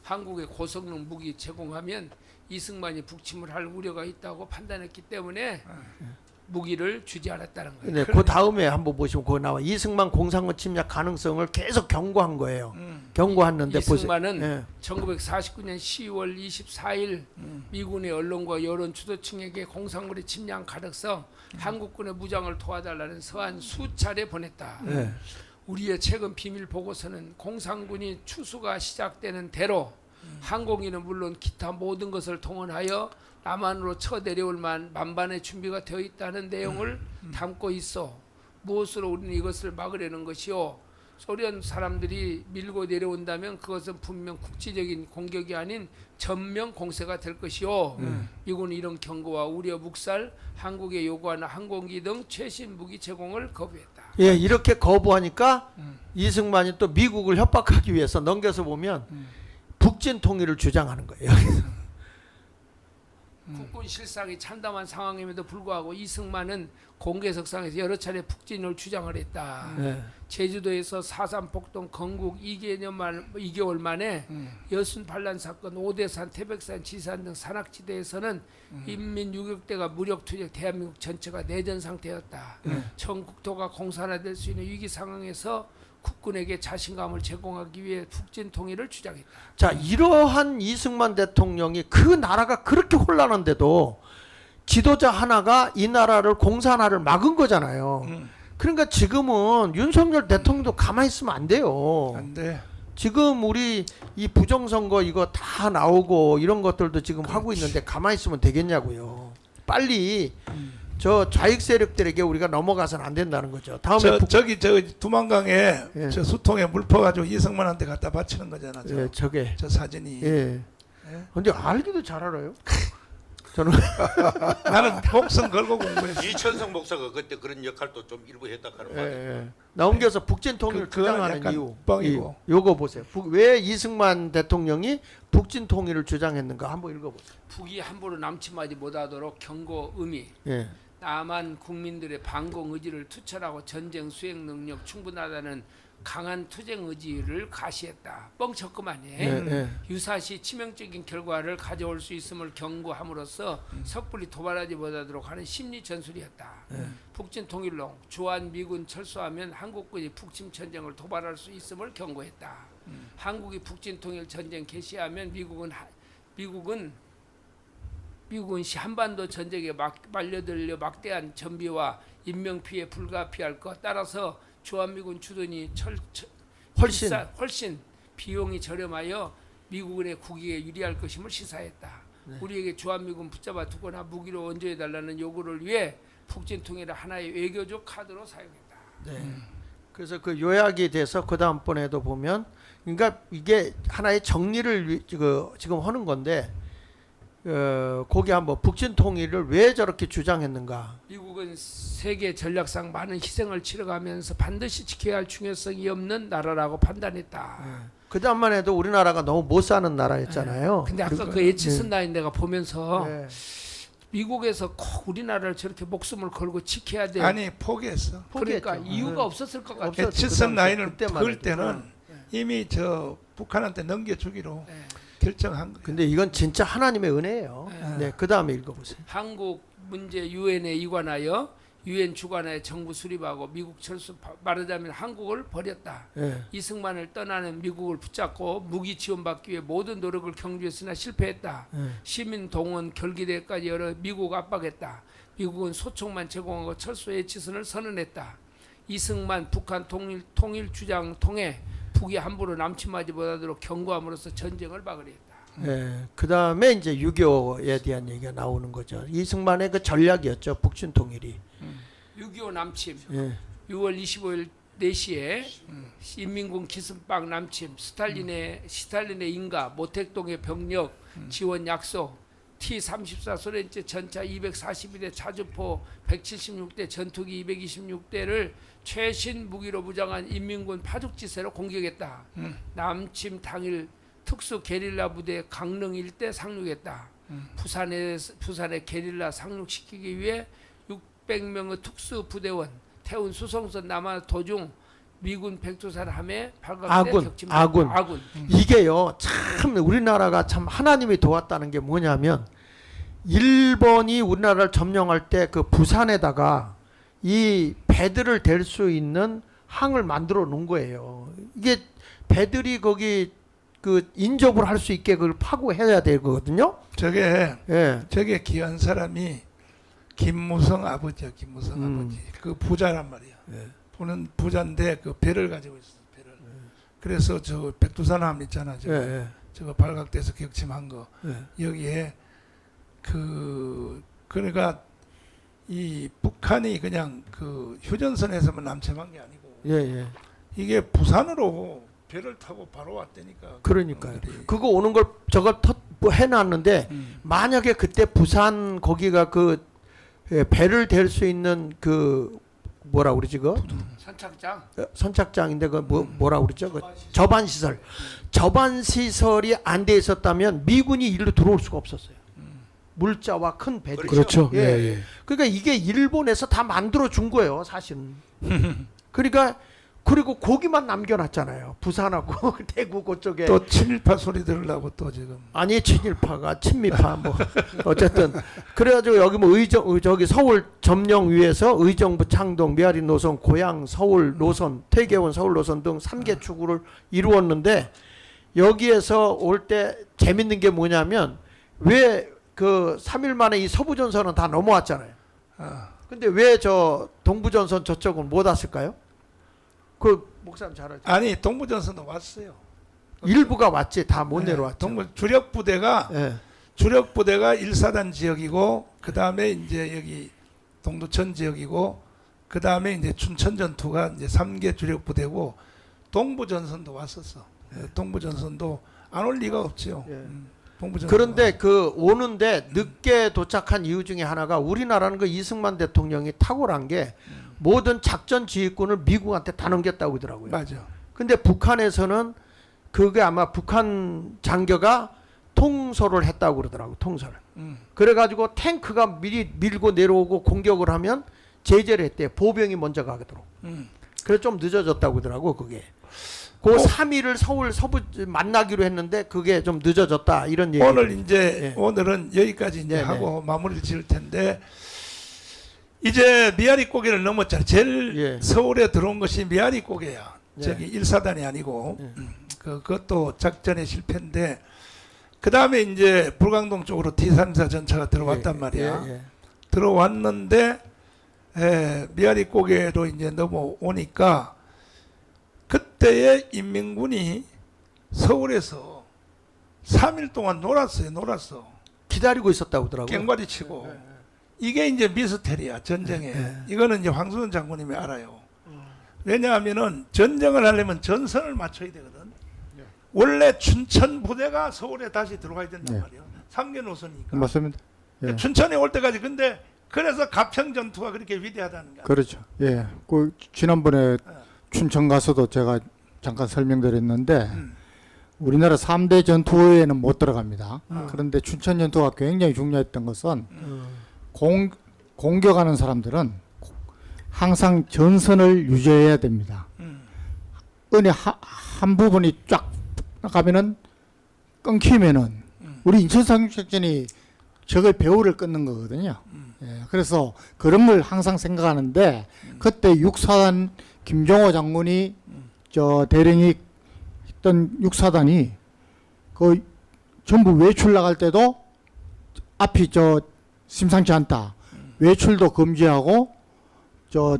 한국에 고성능 무기 제공하면 이승만이 북침을 할 우려가 있다고 판단했기 때문에 무기를 주지 않았다는 거예요. 네, 그 다음에 한번 보시면 그거 나와. 이승만 공산군 침략 가능성을 계속 경고한 거예요. 경고했는데 이승만은 보세요. 1949년 10월 24일 미군의 언론과 여론 주도층에게 공산군의 침략 가능성, 한국군의 무장을 도와달라는 서한 수차례 보냈다. 네. 우리의 최근 비밀 보고서는 공산군이 추수가 시작되는 대로 항공기는 물론 기타 모든 것을 동원하여 남한으로 쳐내려올 만반의 준비가 되어 있다는 내용을 담고 있어. 무엇으로 우리는 이것을 막으려는 것이요. 소련 사람들이 밀고 내려온다면 그것은 분명 국지적인 공격이 아닌 전면 공세가 될 것이요. 미군은 이런 경고와 우려 묵살, 한국에 요구하는 항공기 등 최신 무기 제공을 거부했다. 예, 이렇게 거부하니까 이승만이 또 미국을 협박하기 위해서 넘겨서 보면 북진 통일을 주장하는 거예요. 국군 실상이 참담한 상황임에도 불구하고 이승만은 공개석상에서 여러 차례 북진을 주장을 했다. 네. 제주도에서 4.3 폭동 건국 2개월 만에 여순 반란 사건, 오대산, 태백산, 지산 등 산악지대에서는 인민 유격대가 무력 투쟁, 대한민국 전체가 내전 상태였다. 전 국토가 공산화될 수 있는 위기 상황에서 국군에게 자신감을 제공하기 위해 북진 통일을 주장했다. 자, 이러한 이승만 대통령이 그 나라가 그렇게 혼란한데도 지도자 하나가 이 나라를 공산화를 막은 거잖아요. 그러니까 지금은 윤석열 대통령도 가만히 있으면 안 돼요. 안 돼. 지금 우리 이 부정선거 이거 다 나오고 이런 것들도 지금 하고 있는데 가만히 있으면 되겠냐고요. 빨리 저 좌익 세력들에게 우리가 넘어가서는 안 된다는 거죠. 다음에 저기 두만강에 예. 저 수통에 물 퍼가지고 이승만한테 갖다 바치는 거잖아. 예, 저게. 저 사진이. 예. 근데 알기도 잘 알아요. 저는 나는 목숨 걸고 공부했어. 이천성 목사가 그때 그런 역할도 좀 일부 했다 하는 예, 말이에요. 예. 넘겨서 북진 통일을 그거는 주장하는 약간 이유. 뻥이고. 요거 보세요. 왜 이승만 대통령이 북진 통일을 주장했는가 한번 읽어보세요. 북이 함부로 남침하지 못하도록 경고 의미. 예. 남한 국민들의 반공 의지를 투철하고 전쟁 수행 능력 충분하다는 강한 투쟁 의지를 가시했다. 뻥쳤구만요. 예. 유사시 치명적인 결과를 가져올 수 있음을 경고함으로써 섣불리 도발하지 못하도록 하는 심리 전술이었다. 북진 통일론 주한 미군 철수하면 한국군이 북침 전쟁을 도발할 수 있음을 경고했다. 한국이 북진 통일 전쟁 개시하면 미국은 한반도 전쟁에 말려들려 막대한 전비와 인명피해 불가피할 것. 따라서 주한미군 주둔이 훨씬 비용이 저렴하여 미국의 국익에 유리할 것임을 시사했다. 우리에게 주한미군 붙잡아 두거나 무기로 원조해달라는 요구를 위해 북진 통일을 하나의 외교적 카드로 사용했다. 네. 그래서 그 요약이 돼서 그 다음번에도 보면, 그러니까 이게 하나의 정리를 지금 하는 건데, 거기 한번 북진 통일을 왜 저렇게 주장했는가? 미국은 세계 전략상 많은 희생을 치러가면서 반드시 지켜야 할 중요성이 없는 나라라고 판단했다. 그 다음만 해도 우리나라가 너무 못 사는 나라였잖아요. 근데 아까 그리고- 그 에치슨 라인 내가 보면서 네. 미국에서 꼭 우리나라를 저렇게 목숨을 걸고 지켜야 돼. 아니 포기했어. 그러니까 포기했죠. 이유가 없었을 것 같아. 없었죠. 에치슨 라인을 그때만 그을 해도. 때는 이미 저 북한한테 넘겨주기로 네. 결정한 거예요. 근데 이건 진짜 하나님의 은혜예요. 네, 그 다음에 읽어보세요. 한국 문제 유엔에 이관하여 유엔 주관하에 정부 수립하고 미국 철수, 말하자면 한국을 버렸다. 네. 이승만을 떠나는 미국을 붙잡고 무기 지원받기 위해 모든 노력을 경주했으나 실패했다. 네. 시민 동원 결기대까지 열어 미국 압박했다. 미국은 소총만 제공하고 철수 에치슨을 선언했다. 이승만 북한 통일 주장 통해 북이 함부로 남침하지 못하도록 경고함으로써 전쟁을 막으려 했다. 그 다음에 이제 6.25에 대한 얘기가 나오는 거죠. 이승만의 그 전략이었죠. 북진 통일이. 6.25 남침, 예. 6월 25일 4시에 인민군 기습방 남침, 스탈린의 인가, 모택동의 병력 지원 약속, T-34 소련제 전차 241대, 차주포 176대, 전투기 226대를 최신 무기로 무장한 인민군 파죽지세로 공격했다. 남침 당일 특수 게릴라 부대 강릉 일대 상륙했다. 부산에 게릴라 상륙시키기 위해 600명의 특수 부대원 태운 수송선 남한 도중 미군 백두산 함에 발각돼 격침됐다. 아군. 이게요, 참 우리나라가 참 하나님이 도왔다는 게 뭐냐면, 일본이 우리나라를 점령할 때 그 부산에다가 이 배들을 댈 수 있는 항을 만들어 놓은 거예요. 이게 배들이 거기 그 인접을 할 수 있게 그걸 파고해야 되거든요. 저게 예. 귀한 사람이 김무성 아버지야. 김무성 아버지. 그 부자란 말이야. 보는 부자인데 그 배를 가지고 있어. 배를. 그래서 저 백두산함 있잖아. 저거 발각돼서 격침한 거. 여기에 그러니까 이 북한이 그냥 그 휴전선에서만 남침한 게 아니고 이게 부산으로 배를 타고 바로 왔다니까. 그러니까요. 그거 오는 걸 저걸 뭐 해놨는데 만약에 그때 부산 거기가 그 배를 댈 수 있는 그 뭐라 그러지 그 선착장. 선착장인데 그 뭐라 그러죠 그 저반 시설이 안 돼 있었다면 미군이 일로 들어올 수가 없었어요. 물자와 큰 배들. 그렇죠. 예. 예. 그러니까 이게 일본에서 다 만들어 준 거예요, 사실은. 그러니까 그리고 거기만 남겨놨잖아요. 부산하고 대구 그쪽에. 또 친일파 소리 들으려고 또 지금. 아니 친일파가 친미파 뭐 어쨌든 그래가지고 여기 뭐 저기 서울 점령 위에서 의정부 창동 메아리 노선 고양 서울 노선 퇴계원 서울 노선 등 3개 축으로 이루었는데 여기에서 올 때 재밌는 게 뭐냐면 왜 그 3일 만에 이 서부전선은 다 넘어왔잖아요. 근데 왜 저 동부전선 저쪽은 못 왔을까요? 그 목사님 잘 알죠. 아니 동부전선도 왔어요. 일부가 왔지 다 못 내려왔죠. 주력 부대가 예. 주력 부대가 1사단 지역이고 그 다음에 이제 여기 동두천 지역이고 그 다음에 이제 춘천 전투가 이제 3개 주력 부대고 동부전선도 왔었어. 동부전선도 안 올 리가 없죠. 동부전선. 그런데 그 오는데 늦게 도착한 이유 중에 하나가 우리나라는 그 이승만 대통령이 탁월한 게 모든 작전 지휘권을 미국한테 다 넘겼다고 그러더라고요. 맞아. 근데 북한에서는 그게 아마 북한 장교가 통솔을 했다고 그러더라고. 통솔을. 그래가지고 탱크가 미리 밀고 내려오고 공격을 하면 제재를 했대요. 보병이 먼저 가도록. 그래서 좀 늦어졌다고 그러더라고 그게. 그 3일을 서울 서부 만나기로 했는데 그게 좀 늦어졌다 이런 얘기. 오늘 이제 오늘은 여기까지 이제 하고 마무리를 지을 텐데 이제 미아리 고개를 넘었잖아요. 제일 서울에 들어온 것이 미아리 고개야. 저기 1사단이 아니고 그것도 작전의 실패인데 그 다음에 이제 불광동 쪽으로 T-34 전차가 들어왔단 말이야. 들어왔는데 미아리 고개로 이제 넘어오니까 그때의 인민군이 서울에서 3일 동안 놀았어. 기다리고 있었다고 하더라고요. 깽과리 치고. 이게 이제 미스테리야 전쟁에. 이거는 이제 황수원 장군님이 알아요. 왜냐하면은 전쟁을 하려면 전선을 맞춰야 되거든. 원래 춘천 부대가 서울에 다시 들어와야 된단 네. 말이에요. 3개 노선이니까. 맞습니다. 예. 춘천에 올 때까지. 근데 그래서 가평 전투가 그렇게 위대하다는 거야. 그렇죠. 예. 그 지난번에 춘천 가서도 제가 잠깐 설명드렸는데 우리나라 3대 전투에는 못 들어갑니다. 그런데 춘천 전투가 굉장히 중요했던 것은 공격하는 사람들은 항상 전선을 유지해야 됩니다. 어느 한 부분이 쫙 가면은 끊기면은 우리 인천 상륙작전이 적의 배후를 끊는 거거든요. 예, 그래서 그런 걸 항상 생각하는데 그때 육사단 김종호 장군이 저 대령이 했던 육사단이 그 전부 외출 나갈 때도 앞이 저 심상치 않다. 외출도 금지하고 저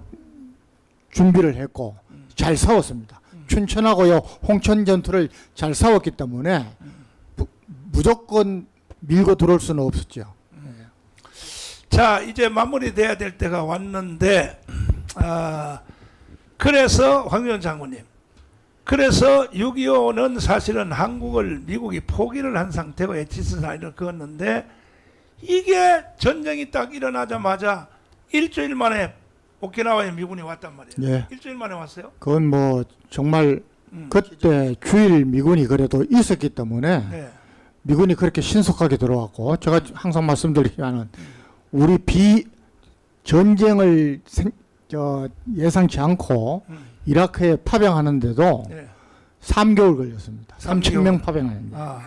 준비를 했고 잘 싸웠습니다. 춘천하고요 홍천 전투를 잘 싸웠기 때문에 무조건 밀고 들어올 수는 없었죠. 자, 이제 마무리돼야 될 때가 왔는데, 그래서 황교안 장군님, 그래서 6.25는 사실은 한국을 미국이 포기를 한 상태고 에티스 사인을 그었는데 이게 전쟁이 딱 일어나자마자 일주일 만에 오키나와에 미군이 왔단 말이에요. 예. 일주일 만에 왔어요. 그건 뭐 정말 그때 주일 미군이 그래도 있었기 때문에 네. 미군이 그렇게 신속하게 들어왔고 제가 항상 말씀드리지만은 우리 전쟁을 예상치 않고 이라크에 파병하는데도 네. 3개월 걸렸습니다. 3,000명 3개월. 파병하는데 아,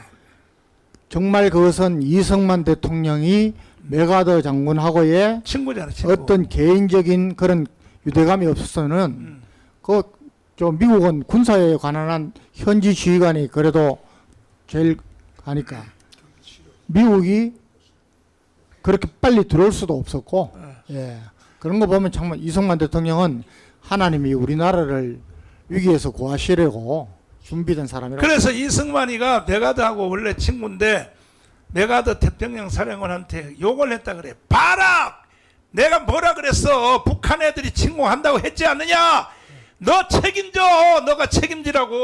정말 그것은 이승만 대통령이 메가더 장군하고의 친구잖아, 친구. 어떤 개인적인 그런 유대감이 없어서는 저 미국은 군사에 관한 한 현지 지휘관이 그래도 제일 하니까 미국이 그렇게 빨리 들어올 수도 없었고 예. 그런 거 보면 정말 이승만 대통령은 하나님이 우리나라를 위기에서 구하시려고 준비된 사람이라고. 그래서 이승만이가 메가드하고 원래 친구인데 메가드 태평양 사령관한테 욕을 했다 그래. 봐라! 내가 뭐라 그랬어? 북한 애들이 침공한다고 했지 않느냐? 너 책임져! 너가 책임지라고!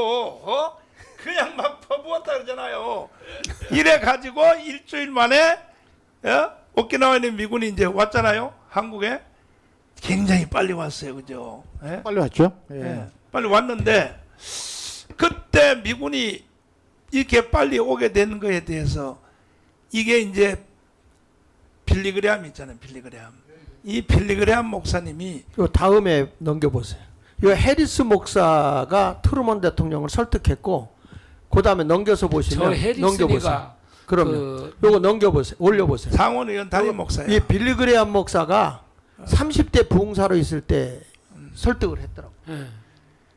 어? 그냥 막 퍼부었다 그러잖아요. 이래 가지고 일주일 만에 오키나와에 있는 미군이 이제 왔잖아요. 한국에. 굉장히 빨리 왔어요. 그죠? 예? 빨리 왔죠? 예. 예, 빨리 왔는데 그때 미군이 이렇게 빨리 오게 된 거에 대해서 이게 이제 빌리그레암 있잖아요. 빌리그레암. 이 빌리그레암 목사님이 요 다음에 넘겨보세요. 요 해리스 목사가 트루먼 대통령을 설득했고 그 다음에 넘겨서 저 보시면 넘겨보세요. 해리스니가 그러면 요거 넘겨보세요. 올려보세요. 상원의원 담임 목사예요. 이 빌리그레암 목사가 30대 부흥사로 있을 때 설득을 했더라고. 예.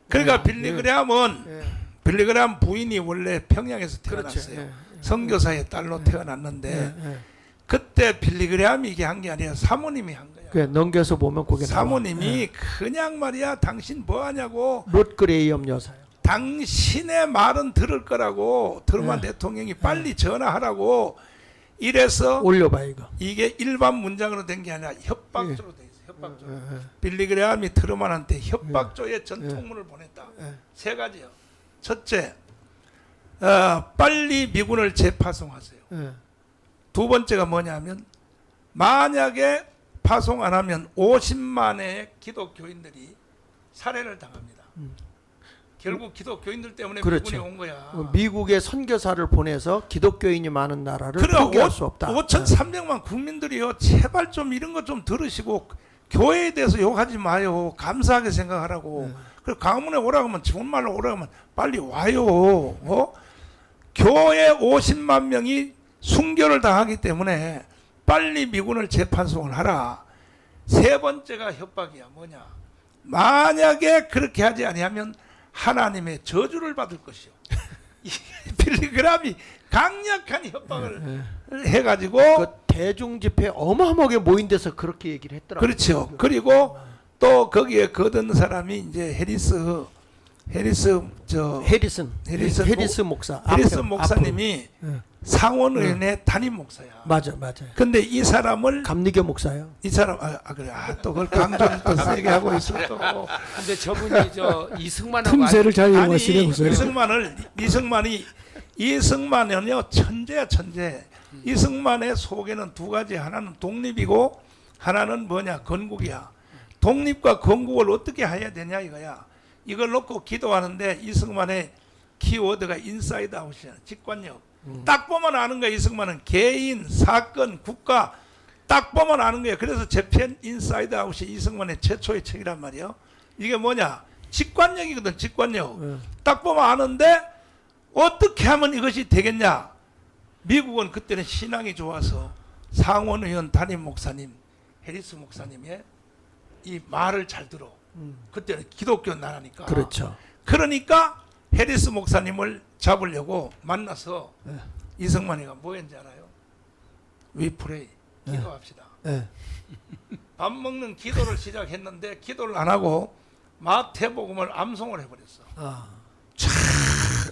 그러니까 빌리그레암은 예. 빌리그레암 부인이 원래 평양에서 그렇죠. 태어났어요. 예. 선교사의 딸로 태어났는데 예. 그때 빌리그레암이 이게 한 게 아니라 사모님이 한 거예요. 그 넘겨서 보면 그게 사모님이 그냥 말이야 당신 뭐 하냐고 롯 그레이엄 여사요. 당신의 말은 들을 거라고 트루먼 대통령이 빨리 전화하라고 이래서 올려봐 이거. 이게 일반 문장으로 된 게 아니라 협박조로 돼 있어요. 협박조. 빌리그레암이 트루먼한테 협박조의 전통문을 보냈다. 세 가지요. 첫째, 빨리 미군을 재파송하세요. 두 번째가 뭐냐면 만약에 파송 안 하면 50만의 기독교인들이 살해를 당합니다. 결국 기독교인들 때문에 그렇죠. 미군이 온 거야. 미국의 선교사를 보내서 기독교인이 많은 나라를 그래, 포기할 수 없다. 5,300만 국민들이요. 제발 좀 이런 거 좀 들으시고 교회에 대해서 욕하지 마요. 감사하게 생각하라고. 그리고 강문에 오라고 하면 좋은 말로 오라고 하면 빨리 와요. 교회 50만 명이 순교를 당하기 때문에 빨리 미군을 재판송을 하라. 세 번째가 협박이야. 뭐냐? 만약에 그렇게 하지 아니하면 하나님의 저주를 받을 것이요. 빌리그램이 강력한 협박을 해가지고 그 대중 집회 어마어마하게 모인 데서 그렇게 얘기를 했더라고요. 그렇죠. 그리고 또 거기에 거둔 사람이 이제 해리스 해리스 목사. 해리스 목사. 해리스 앞에, 목사님이 상원의원의 담임 목사야. 맞아, 맞아요. 근데 이 사람을 감리교 목사요. 이 사람 그래 또 그걸 강조를 또 세게 하고 있어 또. 근데 저분이 저 이승만하고 틈새를 잘 아니 이용하시네 목사님. 이승만은요 천재야 천재. 이승만의 속에는 두 가지, 하나는 독립이고 하나는 뭐냐 건국이야. 독립과 건국을 어떻게 해야 되냐 이거야. 이걸 놓고 기도하는데 이승만의 키워드가 인사이드 아웃이야. 직관력. 딱 보면 아는 거야. 이승만은 개인, 사건, 국가 딱 보면 아는 거야. 그래서 제 편 인사이드 아웃이 이승만의 최초의 책이란 말이에요. 이게 뭐냐? 직관력이거든. 직관력. 딱 보면 아는데 어떻게 하면 이것이 되겠냐? 미국은 그때는 신앙이 좋아서 상원의원 담임 목사님 해리스 목사님의 이 말을 잘 들어. 그때는 기독교 나라니까. 그렇죠. 그러니까 해리스 목사님을 잡으려고 만나서 이승만이가 뭐 했는지 알아요? We pray. 기도합시다. 예. 밥 먹는 기도를 시작했는데 기도를 안 하고 마태복음을 암송을 해버렸어. 아,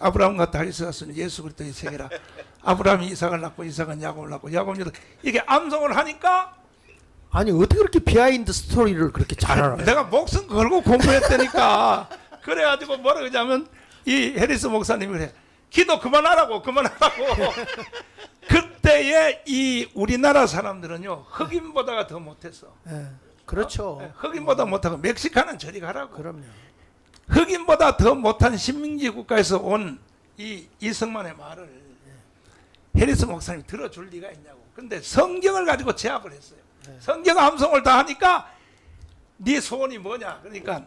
아브라함과 다윗이 쓴 예수 그리스도의 세계라. 아브라함이 이삭을 낳고 이삭은 야곱을 낳고 야곱이 이게 암송을 하니까 아니 어떻게 그렇게 비하인드 스토리를 그렇게 잘 알아요? 내가 목숨 걸고 공부했다니까. 그래가지고 뭐라 그러냐면 이 해리스 목사님이 그래. 기도 그만하라고. 그때의 이 우리나라 사람들은요 흑인보다가 더 못했어. 예. 그렇죠. 흑인보다 못하고 멕시카는 저리 가라고. 그럼요. 흑인보다 더 못한 식민지 국가에서 온 이 이승만의 말을 해리스 목사님이 들어줄 리가 있냐고. 근데 성경을 가지고 제압을 했어요. 성경 암송을 다 하니까 네 소원이 뭐냐? 그러니까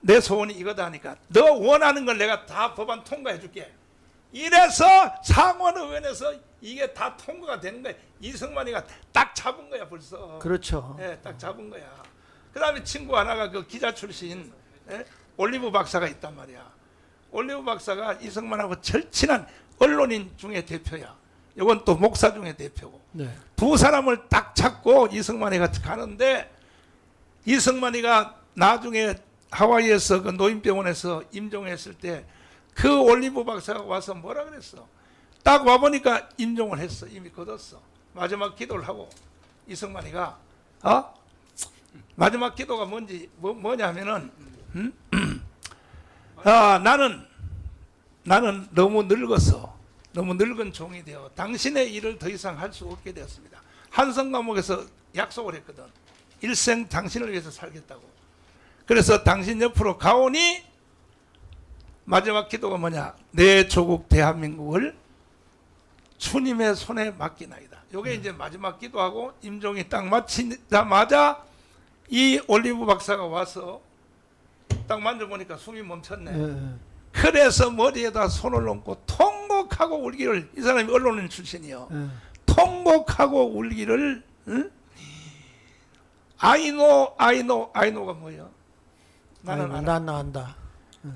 내 소원이 이거다 하니까 너 원하는 걸 내가 다 법안 통과해 줄게. 이래서 상원의원에서 이게 다 통과가 되는 거야. 이승만이가 딱 잡은 거야 벌써. 그렇죠. 예, 딱 잡은 거야. 그 다음에 친구 하나가 그 기자 출신 올리브 박사가 있단 말이야. 올리브 박사가 이승만하고 절친한 언론인 중에 대표야. 이건 또 목사 중에 대표고. 네. 두 사람을 딱 잡고 이승만이가 가는데 이승만이가 나중에 하와이에서 그 노인병원에서 임종했을 때 그 올리브 박사가 와서 뭐라 그랬어? 딱 와보니까 임종을 했어. 이미 거뒀어. 마지막 기도를 하고 이승만이가 마지막 기도가 뭐냐면은 나는 너무 늙어서 너무 늙은 종이 되어 당신의 일을 더 이상 할 수 없게 되었습니다. 한성 감옥에서 약속을 했거든. 일생 당신을 위해서 살겠다고. 그래서 당신 옆으로 가오니 마지막 기도가 뭐냐? 내 조국 대한민국을 주님의 손에 맡기나이다. 요게 이제 마지막 기도하고 임종이 딱 마치자마자 이 올리브 박사가 와서 딱 만져보니까 숨이 멈췄네. 예. 그래서 머리에다 손을 얹고 통곡하고 울기를, 이 사람이 언론인 출신이요. 예. 통곡하고 울기를, 응? I know가 뭐예요? 나는 아이고, 알아. 난 안다.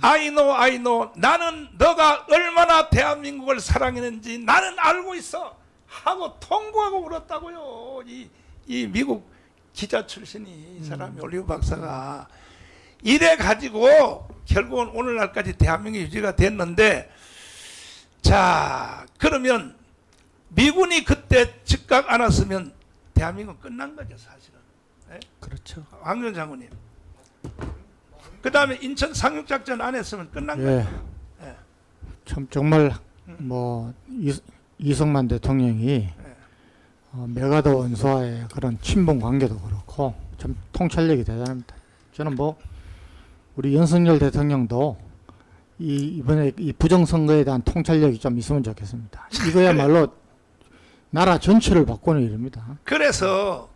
I know. 나는 너가 얼마나 대한민국을 사랑했는지 나는 알고 있어. 하고 통곡하고 울었다고요. 이 미국 기자 출신이 이 사람이 올리브 박사가 이래 가지고 결국은 오늘날까지 대한민국이 유지가 됐는데, 자 그러면 미군이 그때 즉각 안 왔으면 대한민국은 끝난 거죠 사실은. 네? 그렇죠. 황교안 장군님. 그 다음에 인천 상륙작전 안 했으면 끝난 예. 거예요. 예. 참 정말 뭐 이승만 대통령이 메가더 원수와의 그런 친분 관계도 그렇고 참 통찰력이 대단합니다. 저는 뭐 우리 윤석열 대통령도 이번에 이 부정선거에 대한 통찰력이 좀 있으면 좋겠습니다. 이거야말로 나라 전체를 바꾸는 일입니다. 그래서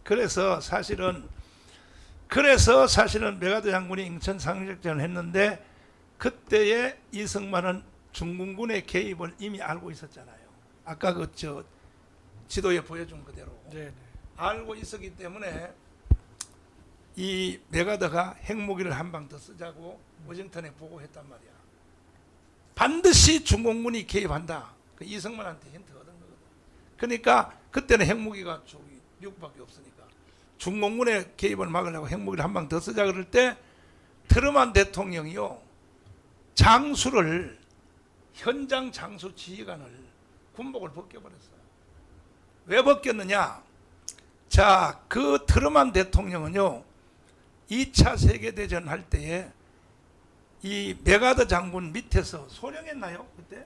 사실은 메가더 장군이 인천 상륙작전을 했는데 그때의 이승만은 중공군의 개입을 이미 알고 있었잖아요. 아까 그 지도에 보여준 그대로 알고 있었기 때문에 이 메가더가 핵무기를 한 방 더 쓰자고 워싱턴에 보고했단 말이야. 반드시 중공군이 개입한다. 그 이승만한테 힌트 얻은 거거든. 그러니까 그때는 핵무기가 미국밖에 없으니까 중공군의 개입을 막으려고 핵무기를 한 방 더 쓰자 그럴 때 트루만 대통령이요, 장수를, 현장 장수 지휘관을 군복을 벗겨버렸어요. 왜 벗겼느냐? 자, 그 트루만 대통령은요, 2차 세계대전 할 때에 이 메가더 장군 밑에서 소령했나요? 그때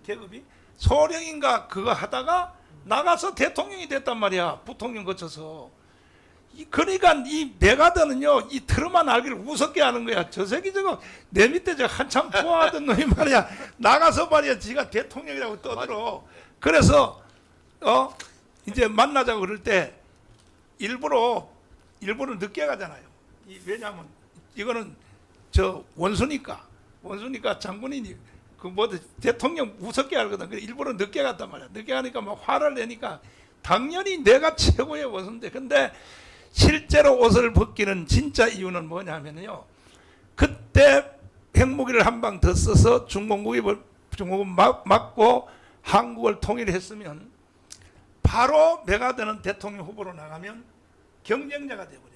계급이 소령인가 그거 하다가 나가서 대통령이 됐단 말이야. 부통령 거쳐서. 그러니까 이 메가더는요, 이 트루만 알기를 우습게 하는 거야. 저 새끼 저거 내 밑에 저 한참 포화하던 놈이 말이야. 나가서 말이야, 지가 대통령이라고 떠들어. 그래서 이제 만나자고 그럴 때 일부러 늦게 가잖아요. 왜냐하면 이거는 저 원수니까 장군이니 그 뭐 대통령 우습게 하거든. 그래 일부러 늦게 갔단 말이야. 늦게 가니까 막 화를 내니까 당연히 내가 최고의 원수인데, 근데 실제로 옷을 벗기는 진짜 이유는 뭐냐면요, 그때 핵무기를 한 방 더 써서 중공을 막고 한국을 통일했으면 바로 메가더는 대통령 후보로 나가면 경쟁자가 돼버려.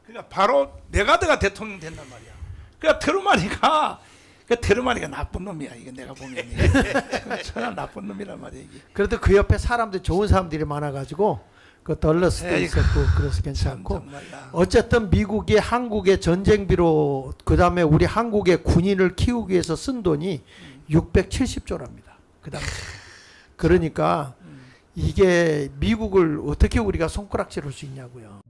그러니까 바로 메가더가 대통령 된단 말이야. 그러니까 트루만이가 나쁜 놈이야. 이게 내가 보면 천하 나쁜 놈이란 말이야. 이게. 그래도 그 옆에 사람들 좋은 사람들이 많아가지고 그 덜러스도 있었고 그래서 괜찮고. 어쨌든 미국이 한국의 전쟁비로 그다음에 우리 한국의 군인을 키우기 위해서 쓴 돈이 670조랍니다. 그다음 그러니까 이게 미국을 어떻게 우리가 손가락질할 수 있냐고요.